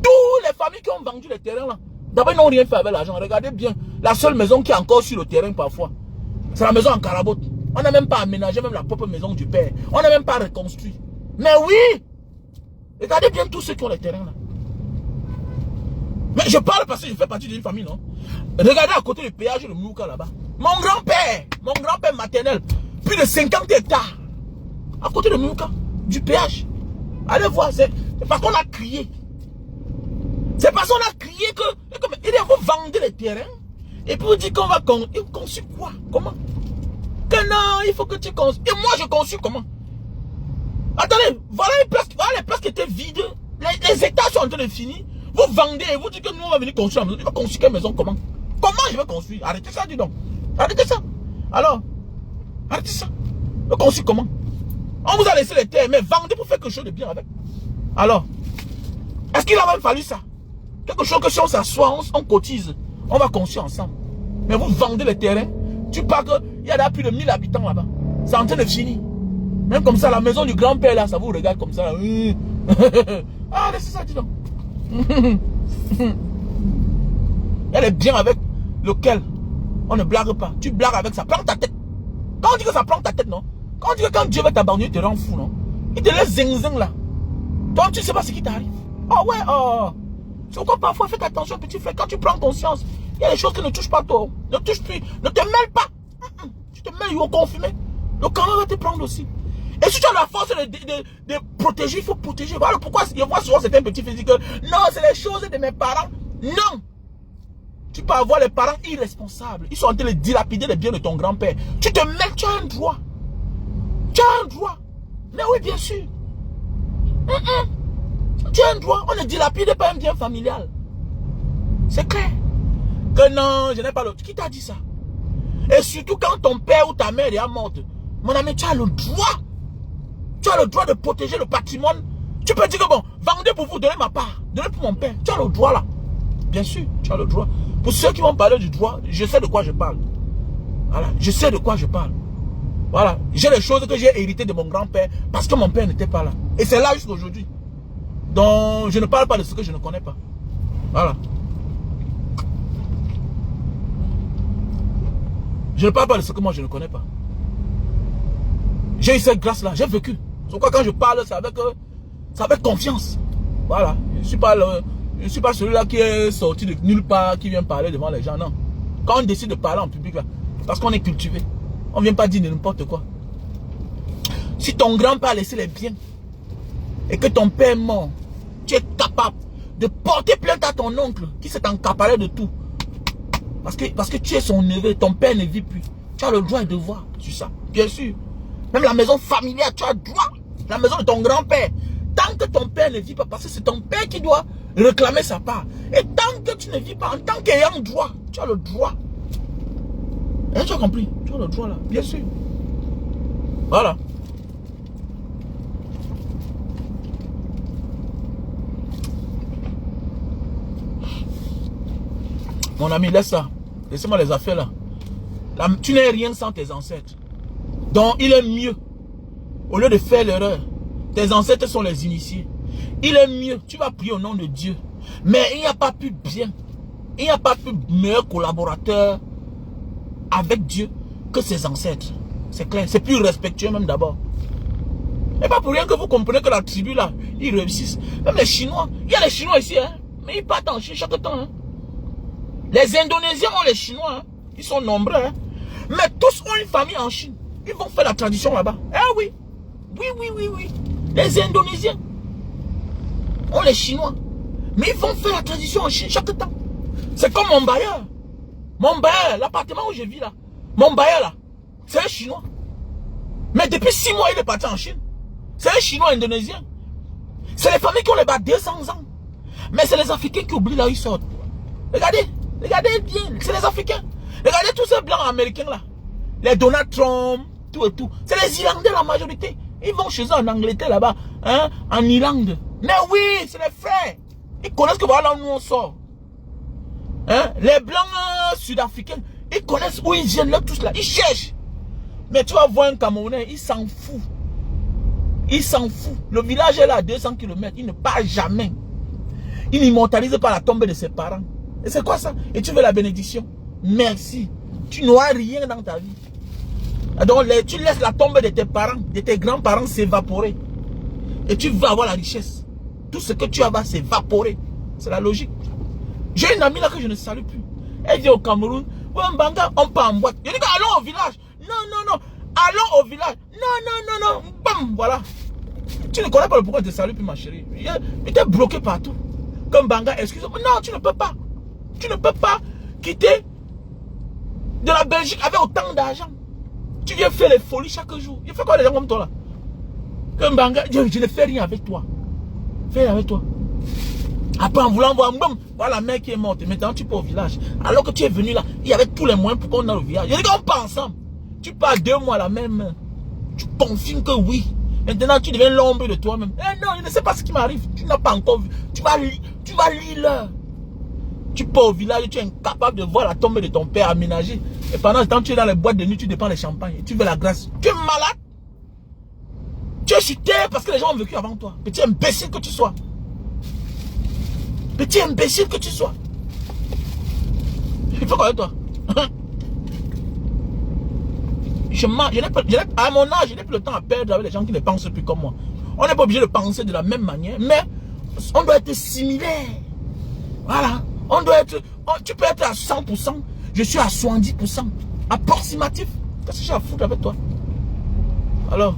Toutes les familles qui ont vendu les terrains là, d'abord ils n'ont rien fait avec l'argent. Regardez bien. La seule maison qui est encore sur le terrain parfois, c'est la maison en carabote. On n'a même pas aménagé même la propre maison du père. On n'a même pas reconstruit. Mais oui! Regardez bien tous ceux qui ont les terrains là. Mais je parle parce que je fais partie d'une famille, non? Regardez à côté du péage de Mouka là-bas. Mon grand-père maternel, plus de 50 hectares. À côté de Mouka, du péage. Allez voir, c'est parce qu'on a crié. C'est parce qu'on a crié que comme, il dit, vous vendez les terrains, et puis vous dites qu'on va construire quoi? Comment? Que non, il faut que tu construis. Et moi, je construis comment? Attendez, voilà les places qui étaient vides. Les étages sont en train de finir. Vous vendez et vous dites que nous, on va venir construire la maison. Tu vas construire quelle maison? Comment? Comment je vais construire? Arrêtez ça, dis donc. Arrêtez ça. Alors, arrêtez ça. Vous construisez comment? On vous a laissé les terres, mais vendez pour faire quelque chose de bien avec. Alors, est-ce qu'il a même fallu ça? Quelque chose que si on s'assoit, on cotise, on va construire ensemble. Mais vous vendez les terrains. Tu parles qu'il y a plus de 1000 habitants là-bas. C'est en train de finir. Même comme ça, la maison du grand-père là, ça vous regarde comme ça. Ah, laissez ça, dis donc. Elle est bien avec lequel on ne blague pas. Tu blagues avec ça, plante ta tête. Quand on dit que ça plante ta tête, non? Quand on dit que quand Dieu va t'abandonner, il te rend fou, non? Il te laisse zing-zing là. Toi, tu ne sais pas ce qui t'arrive. Oh ouais, oh. C'est pourquoi parfois, faites attention, petit frère. Quand tu prends conscience, il y a des choses qui ne touchent pas toi. Ne touche plus. Ne te mêle pas. Tu te mêles, ils vont confumer. Le canon va te prendre aussi. Et si tu as la force de protéger, il faut protéger. Voilà pourquoi je vois souvent certains petits fils dire que non, c'est les choses de mes parents. Non. Tu peux avoir les parents irresponsables. Ils sont en train de dilapider les biens de ton grand-père. Tu te mêles, tu as un droit. Tu as un droit. Mais oui, bien sûr. Tu as un droit. On ne dilapide pas un bien familial. C'est clair. Que non, je n'ai pas l'autre. Qui t'a dit ça? Et surtout quand ton père ou ta mère est morte. Mon ami, tu as le droit. Tu as le droit de protéger le patrimoine. Tu peux dire que bon, vendez pour vous, donnez ma part. Donnez pour mon père. Tu as le droit là. Bien sûr, tu as le droit. Pour ceux qui vont parler du droit, je sais de quoi je parle. Voilà, je sais de quoi je parle. Voilà, j'ai les choses que j'ai héritées de mon grand-père parce que mon père n'était pas là. Et c'est là jusqu'à aujourd'hui. Donc, je ne parle pas de ce que je ne connais pas. Voilà. Je ne parle pas de ce que moi je ne connais pas. J'ai eu cette grâce-là, j'ai vécu. C'est pourquoi quand je parle, c'est avec confiance. Voilà. Je ne suis pas celui-là qui est sorti de nulle part, qui vient parler devant les gens. Non. Quand on décide de parler en public, là, parce qu'on est cultivé. On ne vient pas dire n'importe quoi. Si ton grand-père a laissé les biens et que ton père est mort, tu es capable de porter plainte à ton oncle qui s'est encaparé de tout. Parce que tu es son neveu, ton père ne vit plus. Tu as le droit et le devoir sur ça, bien sûr. Même la maison familiale, tu as le droit. La maison de ton grand-père. Tant que ton père ne vit pas, parce que c'est ton père qui doit réclamer sa part. Et tant que tu ne vis pas, en tant qu'ayant droit, tu as le droit. Et tu as compris? Tu as le droit là, bien sûr. Voilà. Mon ami, laisse ça. Laissez-moi les affaires là. Tu n'es rien sans tes ancêtres. Donc, il est mieux, au lieu de faire l'erreur, tes ancêtres sont les initiés. Il est mieux, tu vas prier au nom de Dieu. Mais il n'y a pas plus bien, il n'y a pas plus meilleur collaborateur avec Dieu que ses ancêtres. C'est clair, c'est plus respectueux même d'abord. Et pas pour rien que vous comprenez que la tribu là, ils réussissent. Même les Chinois, il y a les Chinois ici, hein, mais ils partent en Chine chaque temps. Hein. Les Indonésiens ont les Chinois, hein, ils sont nombreux. Hein. Mais tous ont une famille en Chine. Ils vont faire la tradition là-bas. Eh oui. Oui. Les Indonésiens ont les Chinois. Mais ils vont faire la tradition en Chine chaque temps. C'est comme mon bailleur. Mon bailleur, l'appartement où je vis là. Mon bailleur là, c'est un Chinois. Mais depuis 6 mois, il est parti en Chine. C'est un Chinois indonésien. C'est les familles qui ont les bas 200 ans. Mais c'est les Africains qui oublient là où ils sortent. Regardez bien, c'est les Africains. Regardez tous ces blancs américains là. Les Donald Trump, tout et tout. C'est les Irlandais la majorité. Ils vont chez eux en Angleterre là-bas, hein, en Irlande. Mais oui, c'est les frères. Ils connaissent que voilà où nous on sort. Hein? Les blancs sud-africains, ils connaissent où ils viennent là tous là. Ils cherchent. Mais tu vas voir un Camerounais, il s'en fout. Il s'en fout. Le village est là à 200 km. Il ne part jamais. Il n'immortalise pas la tombe de ses parents. Et c'est quoi ça? Et tu veux la bénédiction? Merci. Tu n'auras rien dans ta vie. Donc tu laisses la tombe de tes parents, de tes grands-parents s'évaporer. Et tu vas avoir la richesse. Tout ce que tu as va s'évaporer. C'est la logique. J'ai une amie là que je ne salue plus. Elle dit au Cameroun, ouais, Mbanga, on part en boîte. Je dis allons au village. Non. Allons au village. Non. Bam, voilà. Tu ne connais pas le pourquoi je te salue plus, ma chérie. Il était bloqué partout. Comme Mbanga, excuse-moi. Non, tu ne peux pas. Tu ne peux pas quitter de la Belgique avec autant d'argent. Tu viens faire les folies chaque jour. Il fait quoi les gens comme toi là? Comme Banga, je ne fais rien avec toi. Fais rien avec toi. Après en voulant voir, voilà la mère qui est morte. Maintenant tu pars au village. Alors que tu es venu là, il y avait tous les moyens pour qu'on aille au village. Je dis qu'on part ensemble. Tu pars 2 mois la même. Tu confirmes que oui. Maintenant tu deviens l'ombre de toi-même. Eh non, je ne sais pas ce qui m'arrive. Tu n'as pas encore vu. Tu vas lire l'heure. Tu pars au village, tu es incapable de voir la tombe de ton père aménagée. Et pendant ce temps, tu es dans les boîtes de nuit, tu dépends les champagnes. Et tu veux la grâce. Tu es malade. Tu es sur terre parce que les gens ont vécu avant toi. Petit imbécile que tu sois. Petit imbécile que tu sois. Il faut quoi avec toi? À mon âge, je n'ai plus le temps à perdre avec les gens qui ne pensent plus comme moi. On n'est pas obligé de penser de la même manière, mais on doit être similaire. Voilà. On doit être, tu peux être à 100%, je suis à 70%. Approximatif. Qu'est-ce que j'ai à foutre avec toi? Alors,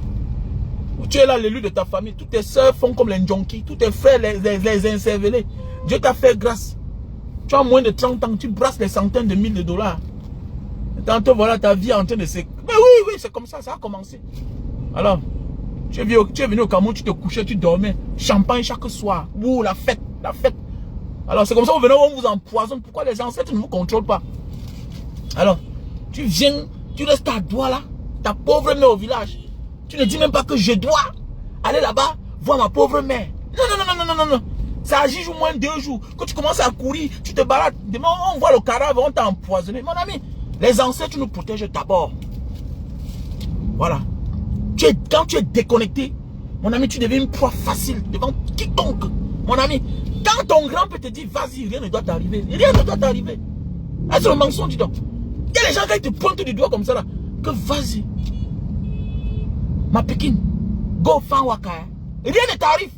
tu es là l'élu de ta famille, toutes tes soeurs font comme les junkies, tous tes frères les incervelés. Dieu t'a fait grâce. Tu as moins de 30 ans, tu brasses des centaines de milliers de dollars. Et tantôt voilà ta vie en train de se... Mais oui, c'est comme ça, ça a commencé. Alors, tu es venu au Cameroun, tu te couchais, tu dormais. Champagne chaque soir. Ouh, la fête, la fête. Alors c'est comme ça que vous venez, on vous empoisonne. Pourquoi les ancêtres ne vous contrôlent pas? Alors, tu viens, tu restes à doigt là, ta pauvre mère au village. Tu ne dis même pas que je dois aller là-bas voir ma pauvre mère. Non. Ça agit au moins 2 jours. Quand tu commences à courir, tu te balades. Demain, on voit le cadavre, on t'a empoisonné. Mon ami, les ancêtres nous protègent d'abord. Voilà. Quand tu es déconnecté, mon ami, tu deviens une proie facile devant quiconque. Mon ami, quand ton grand peut te dire, vas-y, rien ne doit t'arriver. Rien ne doit t'arriver. C'est le mensonge, dis donc. Il y a des gens qui te pointent du doigt comme ça là. Que vas-y. Ma pékine, go fan waka. Rien ne t'arrive.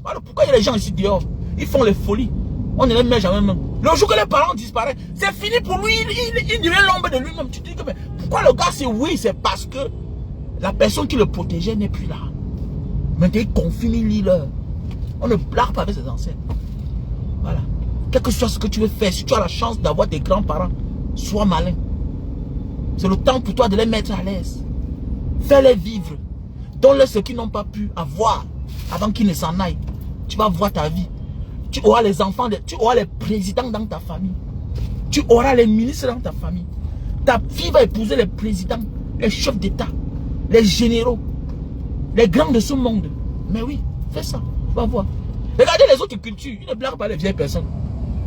Voilà pourquoi il y a des gens ici dehors. Ils font les folies. On ne les met jamais même. Le jour que les parents disparaissent, c'est fini pour lui. Il devient l'ombre de lui-même. Tu te dis que mais pourquoi le gars c'est oui? C'est parce que la personne qui le protégeait n'est plus là. Maintenant il confine, il lit l'heure. On ne blague pas avec ses ancêtres. Voilà. Quel que soit ce que tu veux faire, si tu as la chance d'avoir des grands-parents, sois malin. C'est le temps pour toi de les mettre à l'aise. Fais-les vivre. Donne-leur ce qu'ils n'ont pas pu avoir avant qu'ils ne s'en aillent. Tu vas voir ta vie. Tu auras les enfants, tu auras les présidents dans ta famille. Tu auras les ministres dans ta famille. Ta fille va épouser les présidents, les chefs d'État, les généraux, les grands de ce monde. Mais oui, fais ça. Tu vas voir. Regardez les autres cultures. Ils ne blaguent pas les vieilles personnes.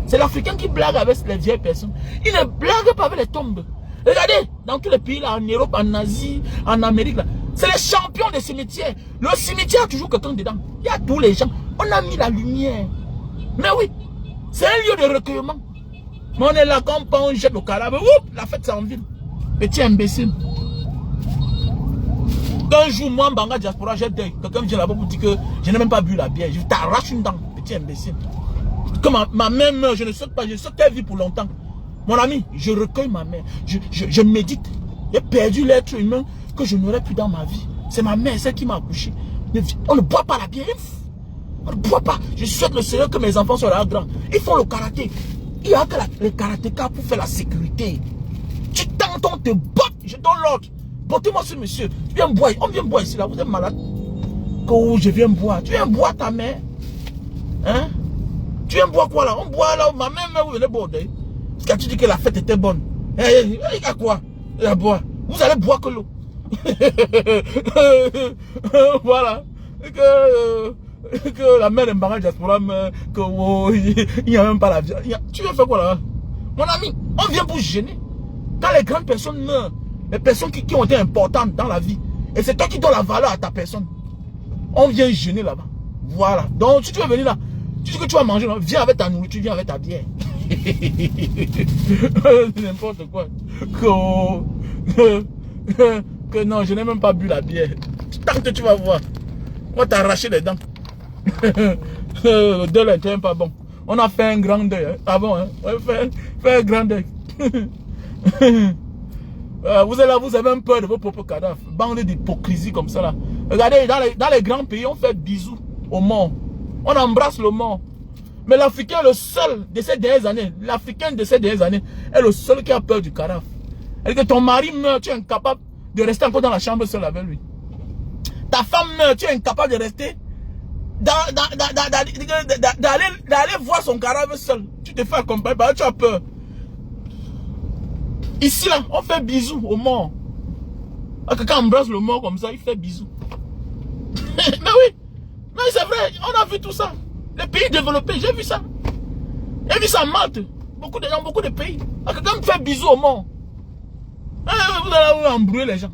C'est l'Africain qui blague avec les vieilles personnes. Ils ne blaguent pas avec les tombes. Regardez, dans tous les pays là, en Europe, en Asie, en Amérique là, c'est les champions des cimetières. Le cimetière a toujours quelqu'un dedans. Il y a tous les gens. On a mis la lumière. Mais oui, c'est un lieu de recueillement. Mais on est là, quand on jette le cadavre, la fête s'en ville. Petit imbécile. Un jour, moi, en Banga Diaspora, j'ai deuil. Quelqu'un vient là-bas pour dire que je n'ai même pas bu la bière. Je t'arrache une dent, petit imbécile. Comme ma mère meurt, je ne saute pas, je saute qu'elle vit pour longtemps. Mon ami, je recueille ma mère. Je médite. J'ai perdu l'être humain que je n'aurais plus dans ma vie. C'est ma mère, celle qui m'a accouché. On ne boit pas la bière. On ne boit pas. Je souhaite le Seigneur que mes enfants soient là grands. Ils font le karaté. Il y a que les karatékas pour faire la sécurité. Tu tentes, on te botte. Je donne l'ordre. Bottez-moi ce monsieur. Tu viens boire. On vient boire ici là. Vous êtes malade. Oh, je viens boire. Tu viens boire ta mère. Hein? Tu viens boire quoi là? On boit là. Ma mère, vous venez boire. Parce que tu dis que la fête était bonne. Il y a quoi? Il y a boire. Vous allez boire que l'eau. Voilà. Que la mère de Mbanga Diaspora meurt. Que il n'y a même pas la vie. Tu veux faire quoi là? Mon ami, on vient pour gêner. Quand les grandes personnes meurent, les personnes qui ont été importantes dans la vie, et c'est toi qui donnes la valeur à ta personne, on vient gêner là-bas. Voilà. Donc si tu veux venir là, tu dis que tu vas manger, viens avec ta nourriture, viens avec ta bière. N'importe quoi. Que non, je n'ai même pas bu la bière. Tant que tu vas voir, on va t'arracher les dents. Le deuil n'était même pas bon. On a fait un grand deuil. Hein. Ah bon, hein? On fait un grand deuil. Vous êtes là, vous avez même peur de vos propres cadavres. Bande d'hypocrisie comme ça là. Regardez, dans les grands pays, on fait bisous aux morts. On embrasse le mort. Mais l'Africain est le seul de ces dernières années. L'Africain de ces dernières années est le seul qui a peur du carafe. Et que ton mari meurt, tu es incapable de rester encore dans la chambre seul avec lui. Ta femme meurt, tu es incapable de rester d'aller voir son carafe seul. Tu te fais accompagner parce que tu as peur. Ici là, on fait bisous au mort. Quelqu'un embrasse le mort comme ça, il fait bisous. Mais oui, mais c'est vrai, on a vu tout ça. Les pays développés, j'ai vu ça. J'ai vu ça en Malte. Beaucoup de gens, beaucoup de pays. Quelqu'un me fait bisous au mort. Vous allez embrouiller les gens.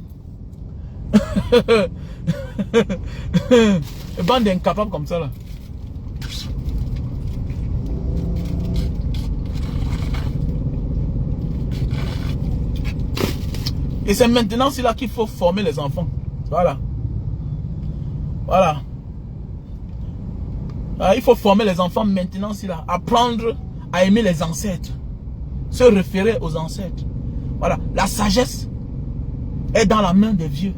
Une bande d'incapables comme ça là. Et c'est maintenant là qu'il faut former les enfants. Voilà. Voilà. Il faut former les enfants maintenant là. Apprendre à aimer les ancêtres. Se référer aux ancêtres. Voilà. La sagesse est dans la main des vieux.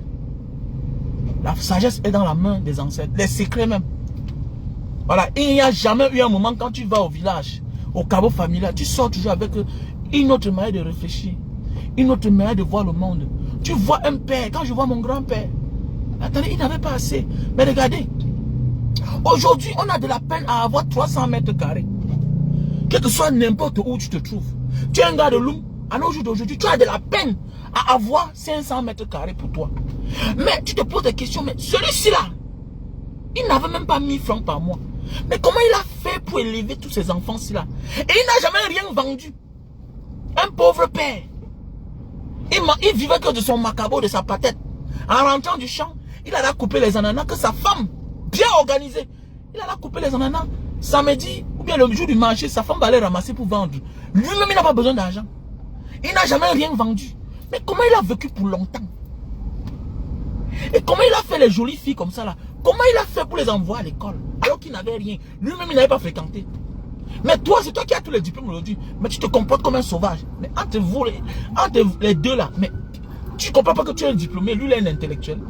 La sagesse est dans la main des ancêtres. Les secrets même. Voilà. Il n'y a jamais eu un moment quand tu vas au village, au caveau familial, tu sors toujours avec une autre manière de réfléchir. Une autre manière de voir le monde. Tu vois un père, quand je vois mon grand-père, attendez, il n'avait pas assez. Mais regardez, aujourd'hui, on a de la peine à avoir 300 mètres carrés. Quel que soit n'importe où tu te trouves. Tu es un gars de Loum, à nos jours d'aujourd'hui, tu as de la peine à avoir 500 mètres carrés pour toi. Mais tu te poses des questions, mais celui-ci là, il n'avait même pas 1000 francs par mois. Mais comment il a fait pour élever tous ces enfants-ci là? Et il n'a jamais rien vendu. Un pauvre père. Il vivait que de son macabo, de sa patette. En rentrant du champ, il allait couper les ananas que sa femme, bien organisée, il allait couper les ananas. Samedi, ou bien le jour du marché, sa femme va aller ramasser pour vendre. Lui-même, il n'a pas besoin d'argent. Il n'a jamais rien vendu. Mais comment il a vécu pour longtemps? Et comment il a fait les jolies filles comme ça là? Comment il a fait pour les envoyer à l'école? Alors qu'il n'avait rien. Lui-même, il n'avait pas fréquenté. Mais toi, c'est toi qui as tous les diplômes aujourd'hui. Mais tu te comportes comme un sauvage. Mais entre vous, entre les deux là, mais tu ne comprends pas que tu es un diplômé. Lui, il est un intellectuel.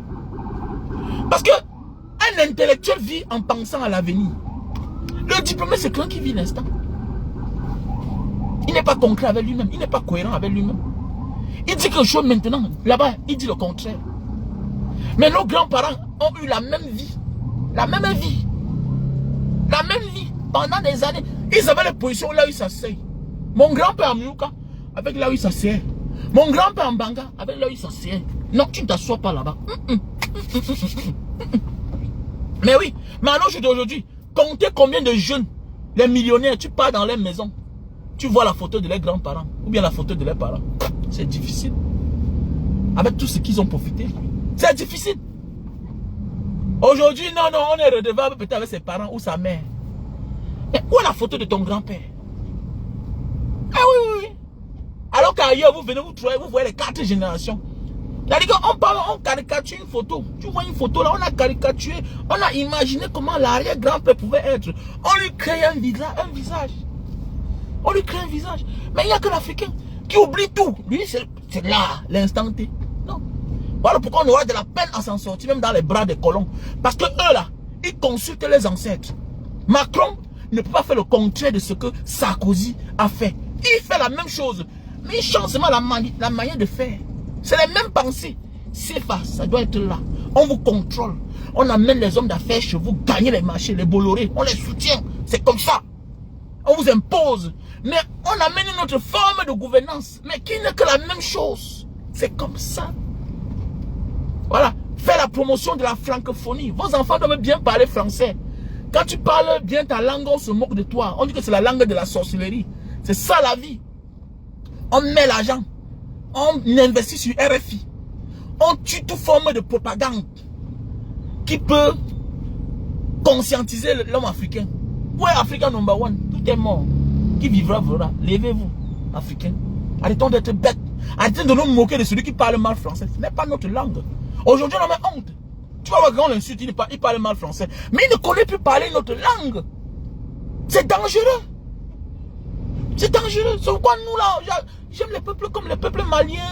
Parce que un intellectuel vit en pensant à l'avenir. Le diplômé, c'est quelqu'un qui vit l'instant. Il n'est pas concret avec lui-même. Il n'est pas cohérent avec lui-même. Il dit quelque chose maintenant. Là-bas, il dit le contraire. Mais nos grands-parents ont eu la même vie. La même vie. La même vie. Pendant des années. Ils avaient les positions là où ils s'asseyent. Mon grand-père en Mouka, avec là où il s'asseyait. Mon grand-père en Banga, avec là où il s'asseyait. Non, tu ne t'assois pas là-bas. Mais oui, mais à nos jours d'aujourd'hui, comptez combien de jeunes, les millionnaires, tu pars dans les maisons. Tu vois la photo de leurs grands-parents. Ou bien la photo de leurs parents. C'est difficile. Avec tout ce qu'ils ont profité. C'est difficile. Aujourd'hui, non, on est redevable peut-être avec ses parents ou sa mère. Mais où est la photo de ton grand-père? Ah oui. Alors qu'ailleurs, vous venez, vous voyez les 4 générations. C'est-à-dire qu'on caricature une photo. Tu vois une photo là, on a caricaturé, on a imaginé comment l'arrière-grand-père pouvait être. On lui crée un visage. On lui crée un visage. Mais il n'y a que l'Africain qui oublie tout. Lui, c'est là, l'instant T. Non. Voilà pourquoi on aura de la peine à s'en sortir, même dans les bras des colons. Parce que eux là, ils consultent les ancêtres. Macron ne peut pas faire le contraire de ce que Sarkozy a fait. Il fait la même chose. Mais il change seulement la manière de faire. C'est les mêmes pensées. C'est pas, ça doit être là. On vous contrôle. On amène les hommes d'affaires chez vous, gagner les marchés, les Bolloré. On les soutient. C'est comme ça. On vous impose. Mais on amène une autre forme de gouvernance. Mais qui n'est que la même chose. C'est comme ça. Voilà. Fais la promotion de la francophonie. Vos enfants doivent bien parler français. Quand tu parles bien ta langue, on se moque de toi. On dit que c'est la langue de la sorcellerie. C'est ça la vie. On met l'argent. On investit sur RFI. On tue toute forme de propagande qui peut conscientiser l'homme africain. Où est Africa number one? Tout est mort. Qui vivra, verra. Levez-vous, Africains. Arrêtons d'être bêtes. Arrêtons de nous moquer de celui qui parle mal français. Ce n'est pas notre langue. Aujourd'hui, on a honte. Tu vas voir quand on l'insulte, il parle mal français. Mais il ne connaît plus parler notre langue. C'est dangereux. C'est dangereux. C'est pourquoi nous là, j'aime les peuples comme les peuples maliens,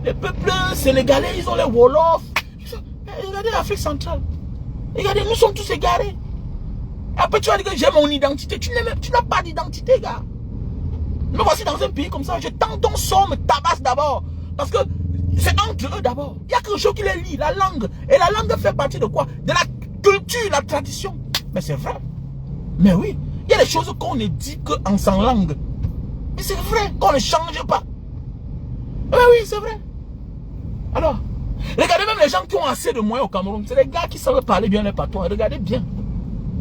les peuples sénégalais, ils ont les Wolofs. Regardez l'Afrique centrale. Regardez, nous sommes tous égarés. Après, tu vas dire que j'ai mon identité. Tu n'as pas d'identité, gars. Me voici dans un pays comme ça. Je tente ton son, me tabasse d'abord. Parce que c'est entre eux d'abord. Il y a quelque chose qui les lie, la langue. Et la langue fait partie de quoi? De la culture, la tradition. Mais c'est vrai. Mais oui, il y a des choses qu'on ne dit qu'en sans langue. Mais c'est vrai, qu'on ne change pas. Mais oui, c'est vrai. Alors, regardez même les gens qui ont assez de moyens au Cameroun. C'est les gars qui savent parler bien les patois. Regardez bien.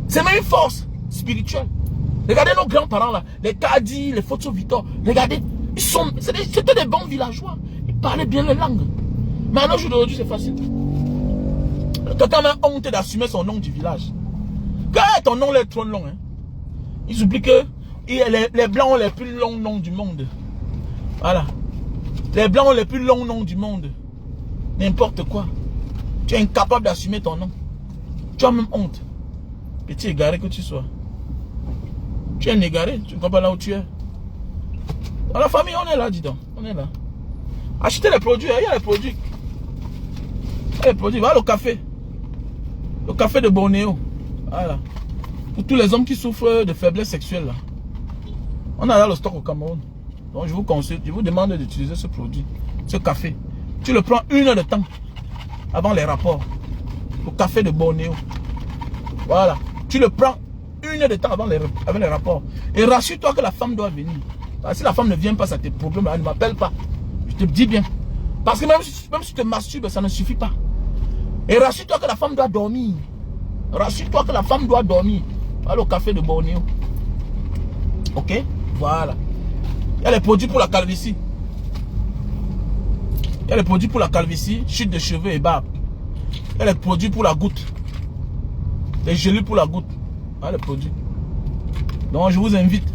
C'est même une force spirituelle. Regardez nos grands-parents là, les Kadi, les Foto Victor. Regardez, c'était des bons villageois. Ils parlaient bien les langues. Mais à nos jours d'aujourd'hui, c'est facile. Quelqu'un a honte d'assumer son nom du village. Quand ton nom est trop long, hein, ils oublient que les blancs ont les plus longs noms du monde. Voilà. Les blancs ont les plus longs noms du monde. N'importe quoi. Tu es incapable d'assumer ton nom. Tu as même honte. Petit égaré que tu sois. Tu es un égaré, tu ne comprends pas là où tu es. Dans la famille, on est là, dis donc. On est là. Achetez les produits, il y a les produits. Il y a les produits, va au café. Le café de Bornéo. Voilà. Pour tous les hommes qui souffrent de faiblesse sexuelle, là. On a là le stock au Cameroun. Donc je vous conseille, je vous demande d'utiliser ce produit, ce café. Tu le prends 1 heure de temps avant les rapports. Le café de Bornéo. Voilà. Tu le prends 1 heure de temps avant les rapports. Et rassure-toi que la femme doit venir. Parce que si la femme ne vient pas, ça te problème. Elle ne m'appelle pas. Je te dis bien. Parce que même si tu te masturbes, ça ne suffit pas. Et rassure-toi que la femme doit dormir. Rassure-toi que la femme doit dormir. Voilà au café de Bornéo. Ok? Voilà. Il y a les produits pour la calvitie. Il y a les produits pour la calvitie, chute de cheveux et barbe. Il y a les produits pour la goutte. Les gélules pour la goutte. Voilà les produits. Donc je vous invite.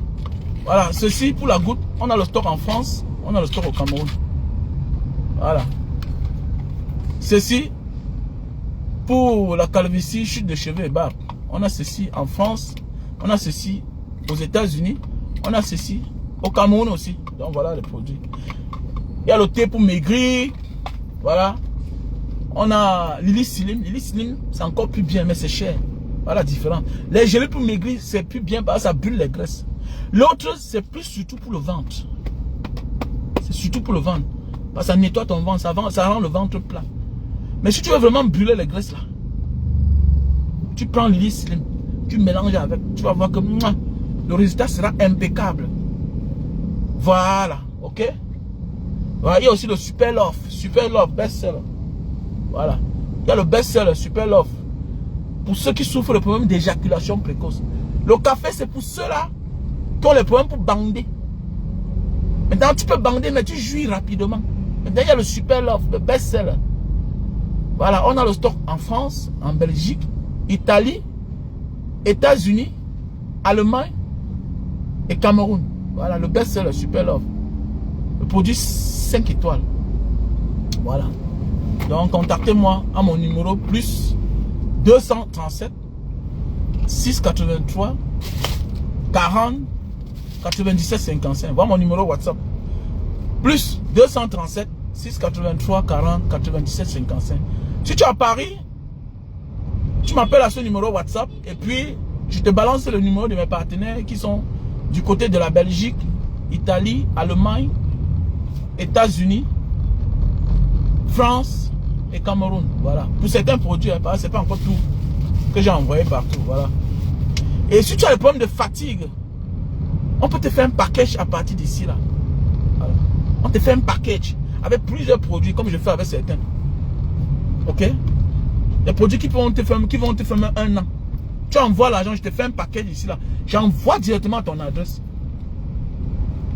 Voilà, ceci pour la goutte. On a le stock en France. On a le stock au Cameroun. Voilà. Ceci pour la calvitie, chute de cheveux et barbe. On a ceci en France. On a ceci aux États-Unis. On a ceci au Cameroun aussi. Donc voilà les produits. Il y a le thé pour maigrir. Voilà. On a Lily Slim. Lily Slim, c'est encore plus bien, mais c'est cher. Voilà la différence. Les gelées pour maigrir, c'est plus bien parce que ça brûle les graisses. L'autre, c'est plus surtout pour le ventre. C'est surtout pour le ventre. Parce que ça nettoie ton ventre, ça rend le ventre plat. Mais si tu veux vraiment brûler les graisses là, tu prends Lily Slim, tu mélanges avec, tu vas voir que le résultat sera impeccable. Voilà, ok? Voilà, il y a aussi le Super Love best-seller. Voilà. Il y a le best-seller, Super Love. Pour ceux qui souffrent de problèmes d'éjaculation précoce. Le café, c'est pour ceux-là qui ont les problèmes pour bander. Maintenant, tu peux bander, mais tu jouis rapidement. Maintenant, il y a le Super Love, le best-seller. Voilà, on a le stock en France, en Belgique, Italie, États-Unis, Allemagne et Cameroun. Voilà, le best-seller, Super Love. Le produit 5 étoiles. Voilà. Donc, contactez-moi à mon numéro plus 237 683 40 97 55. Voilà mon numéro WhatsApp. Plus 237 683 40 97 55. Si tu es à Paris, tu m'appelles à ce numéro WhatsApp et puis je te balance le numéro de mes partenaires qui sont du côté de la Belgique, Italie, Allemagne, États-Unis, France et Cameroun. Voilà. Pour certains produits, c'est pas encore tout que j'ai envoyé partout. Voilà. Et si tu as des problèmes de fatigue, on peut te faire un package à partir d'ici là. Voilà. On te fait un package avec plusieurs produits comme je fais avec certains. Ok? Des produits qui vont te faire 1 an. Tu envoies l'argent, je te fais un package ici là. J'envoie directement à ton adresse.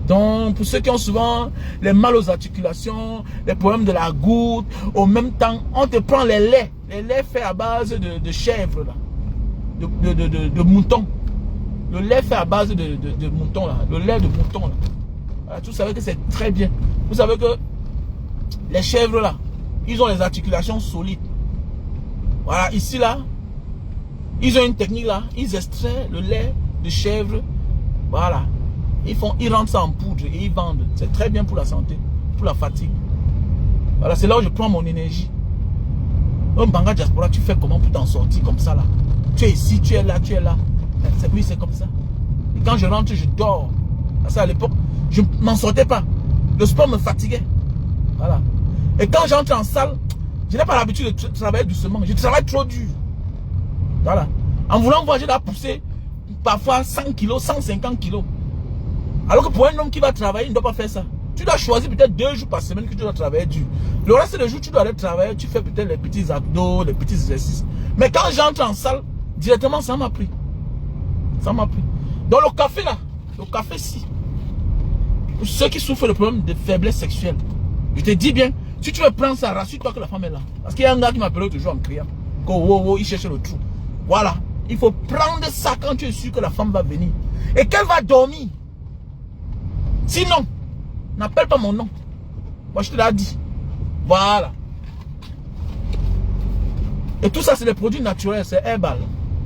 Donc, pour ceux qui ont souvent les mal aux articulations, les problèmes de la goutte, au même temps, on te prend les laits faits à base de chèvre, là, de mouton. Le lait fait à base de mouton, là, le lait de mouton. Là. Voilà, vous savez que c'est très bien. Vous savez que les chèvres, là, ils ont les articulations solides. Voilà, ici, là, ils ont une technique, là, ils extraient le lait de chèvre, voilà. Ils rendent ça en poudre et ils vendent. C'est très bien pour la santé, pour la fatigue. Voilà, c'est là où je prends mon énergie. Un Banga Diaspora, tu fais comment pour t'en sortir comme ça là? Tu es ici, tu es là, tu es là. Oui, c'est comme ça. Et quand je rentre, je dors. Parce qu'à l'époque, je ne m'en sortais pas. Le sport me fatiguait. Voilà. Et quand j'entre en salle, je n'ai pas l'habitude de travailler doucement. Je travaille trop dur. Voilà. En voulant voir, je dois pousser parfois 100 kilos, 150 kilos. Alors que pour un homme qui va travailler, il ne doit pas faire ça. Tu dois choisir peut-être 2 jours par semaine que tu dois travailler dur. Le reste des jours, tu dois aller travailler, tu fais peut-être les petits abdos, les petits exercices. Mais quand j'entre en salle, directement, ça m'a pris. Ça m'a pris. Donc le café là, le café si. Pour ceux qui souffrent de problème de faiblesse sexuelle, je te dis bien, si tu veux prendre ça, rassure-toi que la femme est là. Parce qu'il y a un gars qui m'appelait toujours en criant. Que wow, il cherche le trou. Voilà. Il faut prendre ça quand tu es sûr que la femme va venir. Et qu'elle va dormir. Sinon, n'appelle pas mon nom. Moi, je te l'ai dit. Voilà. Et tout ça, c'est des produits naturels. C'est herbal.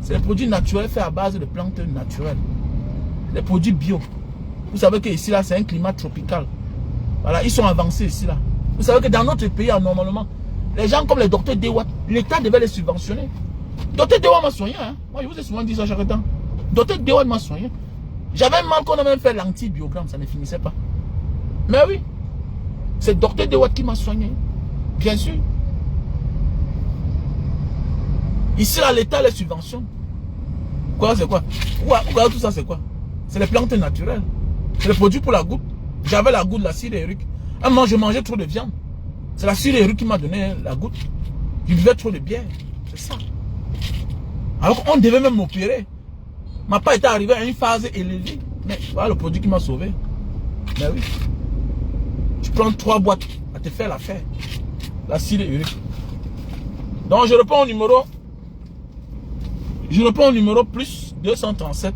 C'est des produits naturels faits à base de plantes naturelles. Des produits bio. Vous savez que ici, là, c'est un climat tropical. Voilà, ils sont avancés ici, là. Vous savez que dans notre pays, normalement, les gens comme les docteurs Dewatt, l'État devait les subventionner. Docteur Dewatt m'a soigné. Hein. Moi, je vous ai souvent dit ça chaque temps. Docteur Dewatt m'a soigné. J'avais mal qu'on a même fait l'antibiogramme, ça ne finissait pas. Mais oui, c'est docteur Dewatt qui m'a soigné. Bien sûr. Ici, là, l'État les subventionne. Quoi, c'est quoi? Pourquoi tout ça, c'est quoi? C'est les plantes naturelles. C'est les produits pour la goutte. J'avais la goutte de la cire d'Éric. Un moment, je mangeais trop de viande. C'est la cire d'Éric qui m'a donné la goutte. Je buvais trop de bière. C'est ça. Alors qu'on devait même m'opérer. Ma part était arrivé à une phase élevée. Mais voilà le produit qui m'a sauvé. Mais oui. Tu prends 3 boîtes à te faire l'affaire. La cire d'Éric. Donc je réponds au numéro. Je réponds au numéro plus 237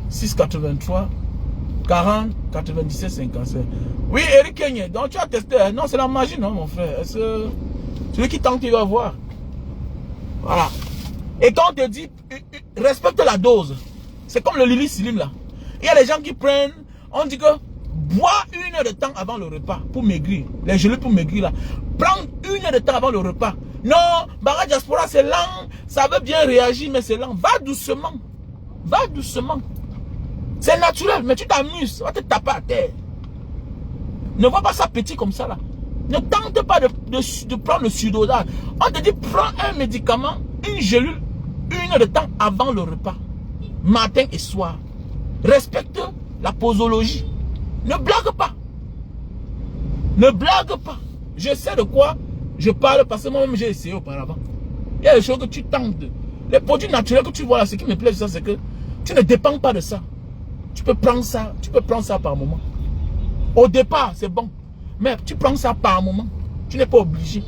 683 40 97 57. Oui, Eric Kenye, donc tu as testé. Non, c'est la magie, non, mon frère. Celui qui tente, il va voir. Voilà. Et quand on te dit, respecte la dose. C'est comme le Lili Slim, là. Il y a des gens qui prennent, on dit que, bois 1 heure de temps avant le repas pour maigrir. Les gelées pour maigrir, là. Prends 1 heure de temps avant le repas. Non, Bara Diaspora, c'est lent. Ça veut bien réagir, mais c'est lent. Va doucement. Va doucement. C'est naturel, mais tu t'amuses. On va te taper à terre. Ne vois pas ça petit comme ça là. Ne tente pas de prendre le surdosage. On te dit, prends un médicament, une gélule, 1 heure de temps avant le repas. Matin et soir. Respecte la posologie. Ne blague pas. Ne blague pas. Je sais de quoi je parle parce que moi-même j'ai essayé auparavant. Il y a des choses que tu tentes. Les produits naturels que tu vois là, ce qui me plaît, c'est que tu ne dépends pas de ça. Tu peux prendre ça par moment. Au départ, c'est bon. Mais tu prends ça par moment. Tu n'es pas obligé.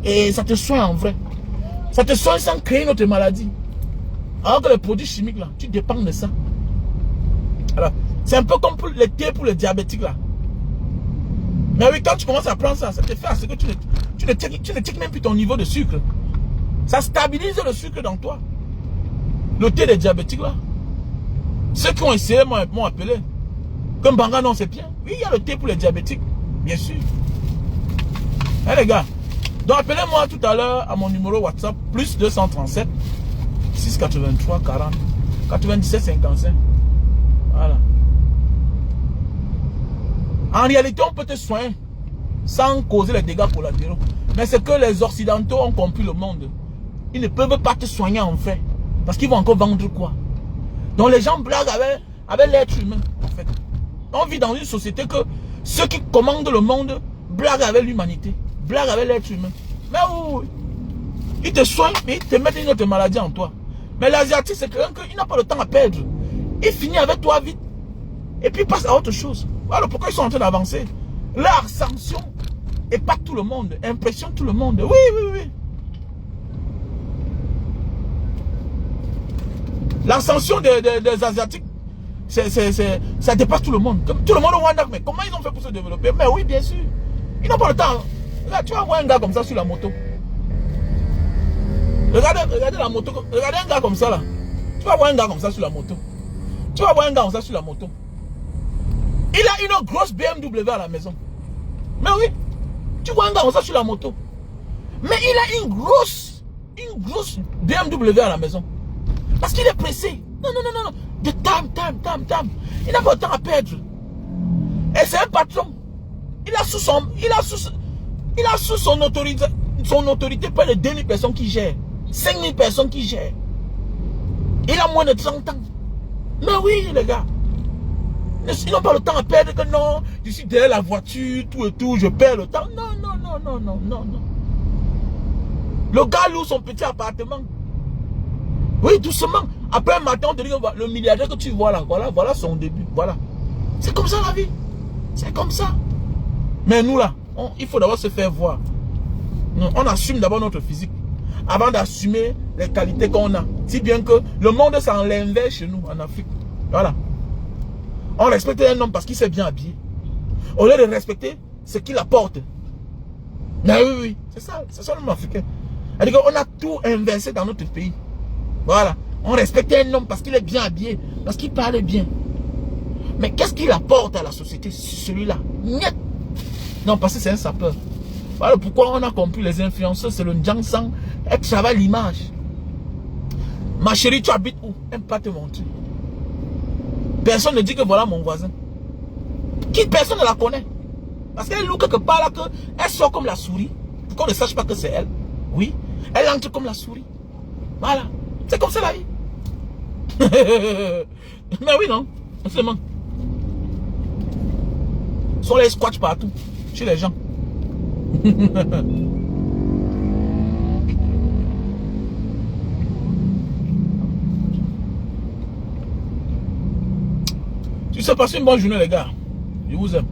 Et ça te soigne en vrai. Ça te soigne sans créer une autre maladie. Alors que les produits chimiques là, tu dépends de ça. C'est un peu comme pour les thés pour les diabétiques là. Mais oui, quand tu commences à prendre ça, ça te fait à ce que tu ne checkes même plus ton niveau de sucre. Ça stabilise le sucre dans toi. Le thé des diabétiques là. Ceux qui ont essayé m'ont appelé. Comme Banga, non, c'est bien. Oui, il y a le thé pour les diabétiques. Bien sûr. Hein, les gars. Donc, appelez-moi tout à l'heure à mon numéro WhatsApp. Plus 237 683 40 97 55. Voilà. En réalité, on peut te soigner sans causer les dégâts collatéraux. Mais c'est que les Occidentaux ont compris le monde. Ils ne peuvent pas te soigner en fait. Parce qu'ils vont encore vendre quoi? Donc les gens blaguent avec l'être humain, en fait. On vit dans une société que ceux qui commandent le monde blaguent avec l'humanité, blaguent avec l'être humain. Mais oui, ils te soignent, mais ils te mettent une autre maladie en toi. Mais l'Asiatique, c'est quelqu'un qui n'a pas le temps à perdre. Il finit avec toi vite. Et puis il passe à autre chose. Voilà pourquoi ils sont en train d'avancer. Leur ascension épate tout le monde, impressionne tout le monde. Oui, oui, oui. L'ascension des Asiatiques, ça dépasse tout le monde. Tout le monde au Rwanda, mais comment ils ont fait pour se développer? Mais oui, bien sûr. Ils n'ont pas le temps. Là, tu vas voir un gars comme ça sur la moto. Regardez la moto. Regardez un gars comme ça là. Tu vas voir un gars comme ça sur la moto. Tu vas voir un gars comme ça sur la moto. Il a une grosse BMW à la maison. Mais oui. Tu vois un gars comme ça sur la moto. Mais il a une grosse BMW à la maison. Parce qu'il est pressé. Non, non, non, non, non. De time. Il n'a pas de temps à perdre. Et c'est un patron. Il a sous son autorité près de 2000 personnes qui gèrent. 5000 personnes qui gèrent. Il a moins de 30 ans. Mais oui, les gars. Ils n'ont pas le temps à perdre que non. Je suis derrière la voiture, tout et tout. Je perds le temps. Non. Le gars loue son petit appartement. Oui, doucement. Après un matin, on te dit que le milliardaire que tu vois là, voilà son début. Voilà. C'est comme ça la vie. C'est comme ça. Mais nous là, il faut d'abord se faire voir. On assume d'abord notre physique. Avant d'assumer les qualités qu'on a. Si bien que le monde s'en l'inverse chez nous, en Afrique. Voilà. On respecte un homme parce qu'il s'est bien habillé. Au lieu de respecter ce qu'il apporte. Mais oui, c'est ça l'homme africain. C'est-à-dire qu'on a tout inversé dans notre pays. Voilà. On respecte un homme parce qu'il est bien habillé, parce qu'il parle bien. Mais qu'est-ce qu'il apporte à la société, celui-là? Niet. Non, parce que c'est un sapeur. Voilà pourquoi on a compris les influenceurs, c'est le Njangsang. Elle travaille l'image. Ma chérie, tu habites où? Elle ne peut pas te montrer. Personne ne dit que voilà mon voisin. Personne ne la connaît. Parce qu'elle loue quelque part là, elle sort comme la souris. Pour qu'on ne sache pas que c'est elle. Oui. Elle entre comme la souris. Voilà. C'est comme ça la vie. Mais oui, non. Seulement. Sont les squats partout. Chez les gens. Tu sais, passez une bonne journée, les gars. Je vous aime.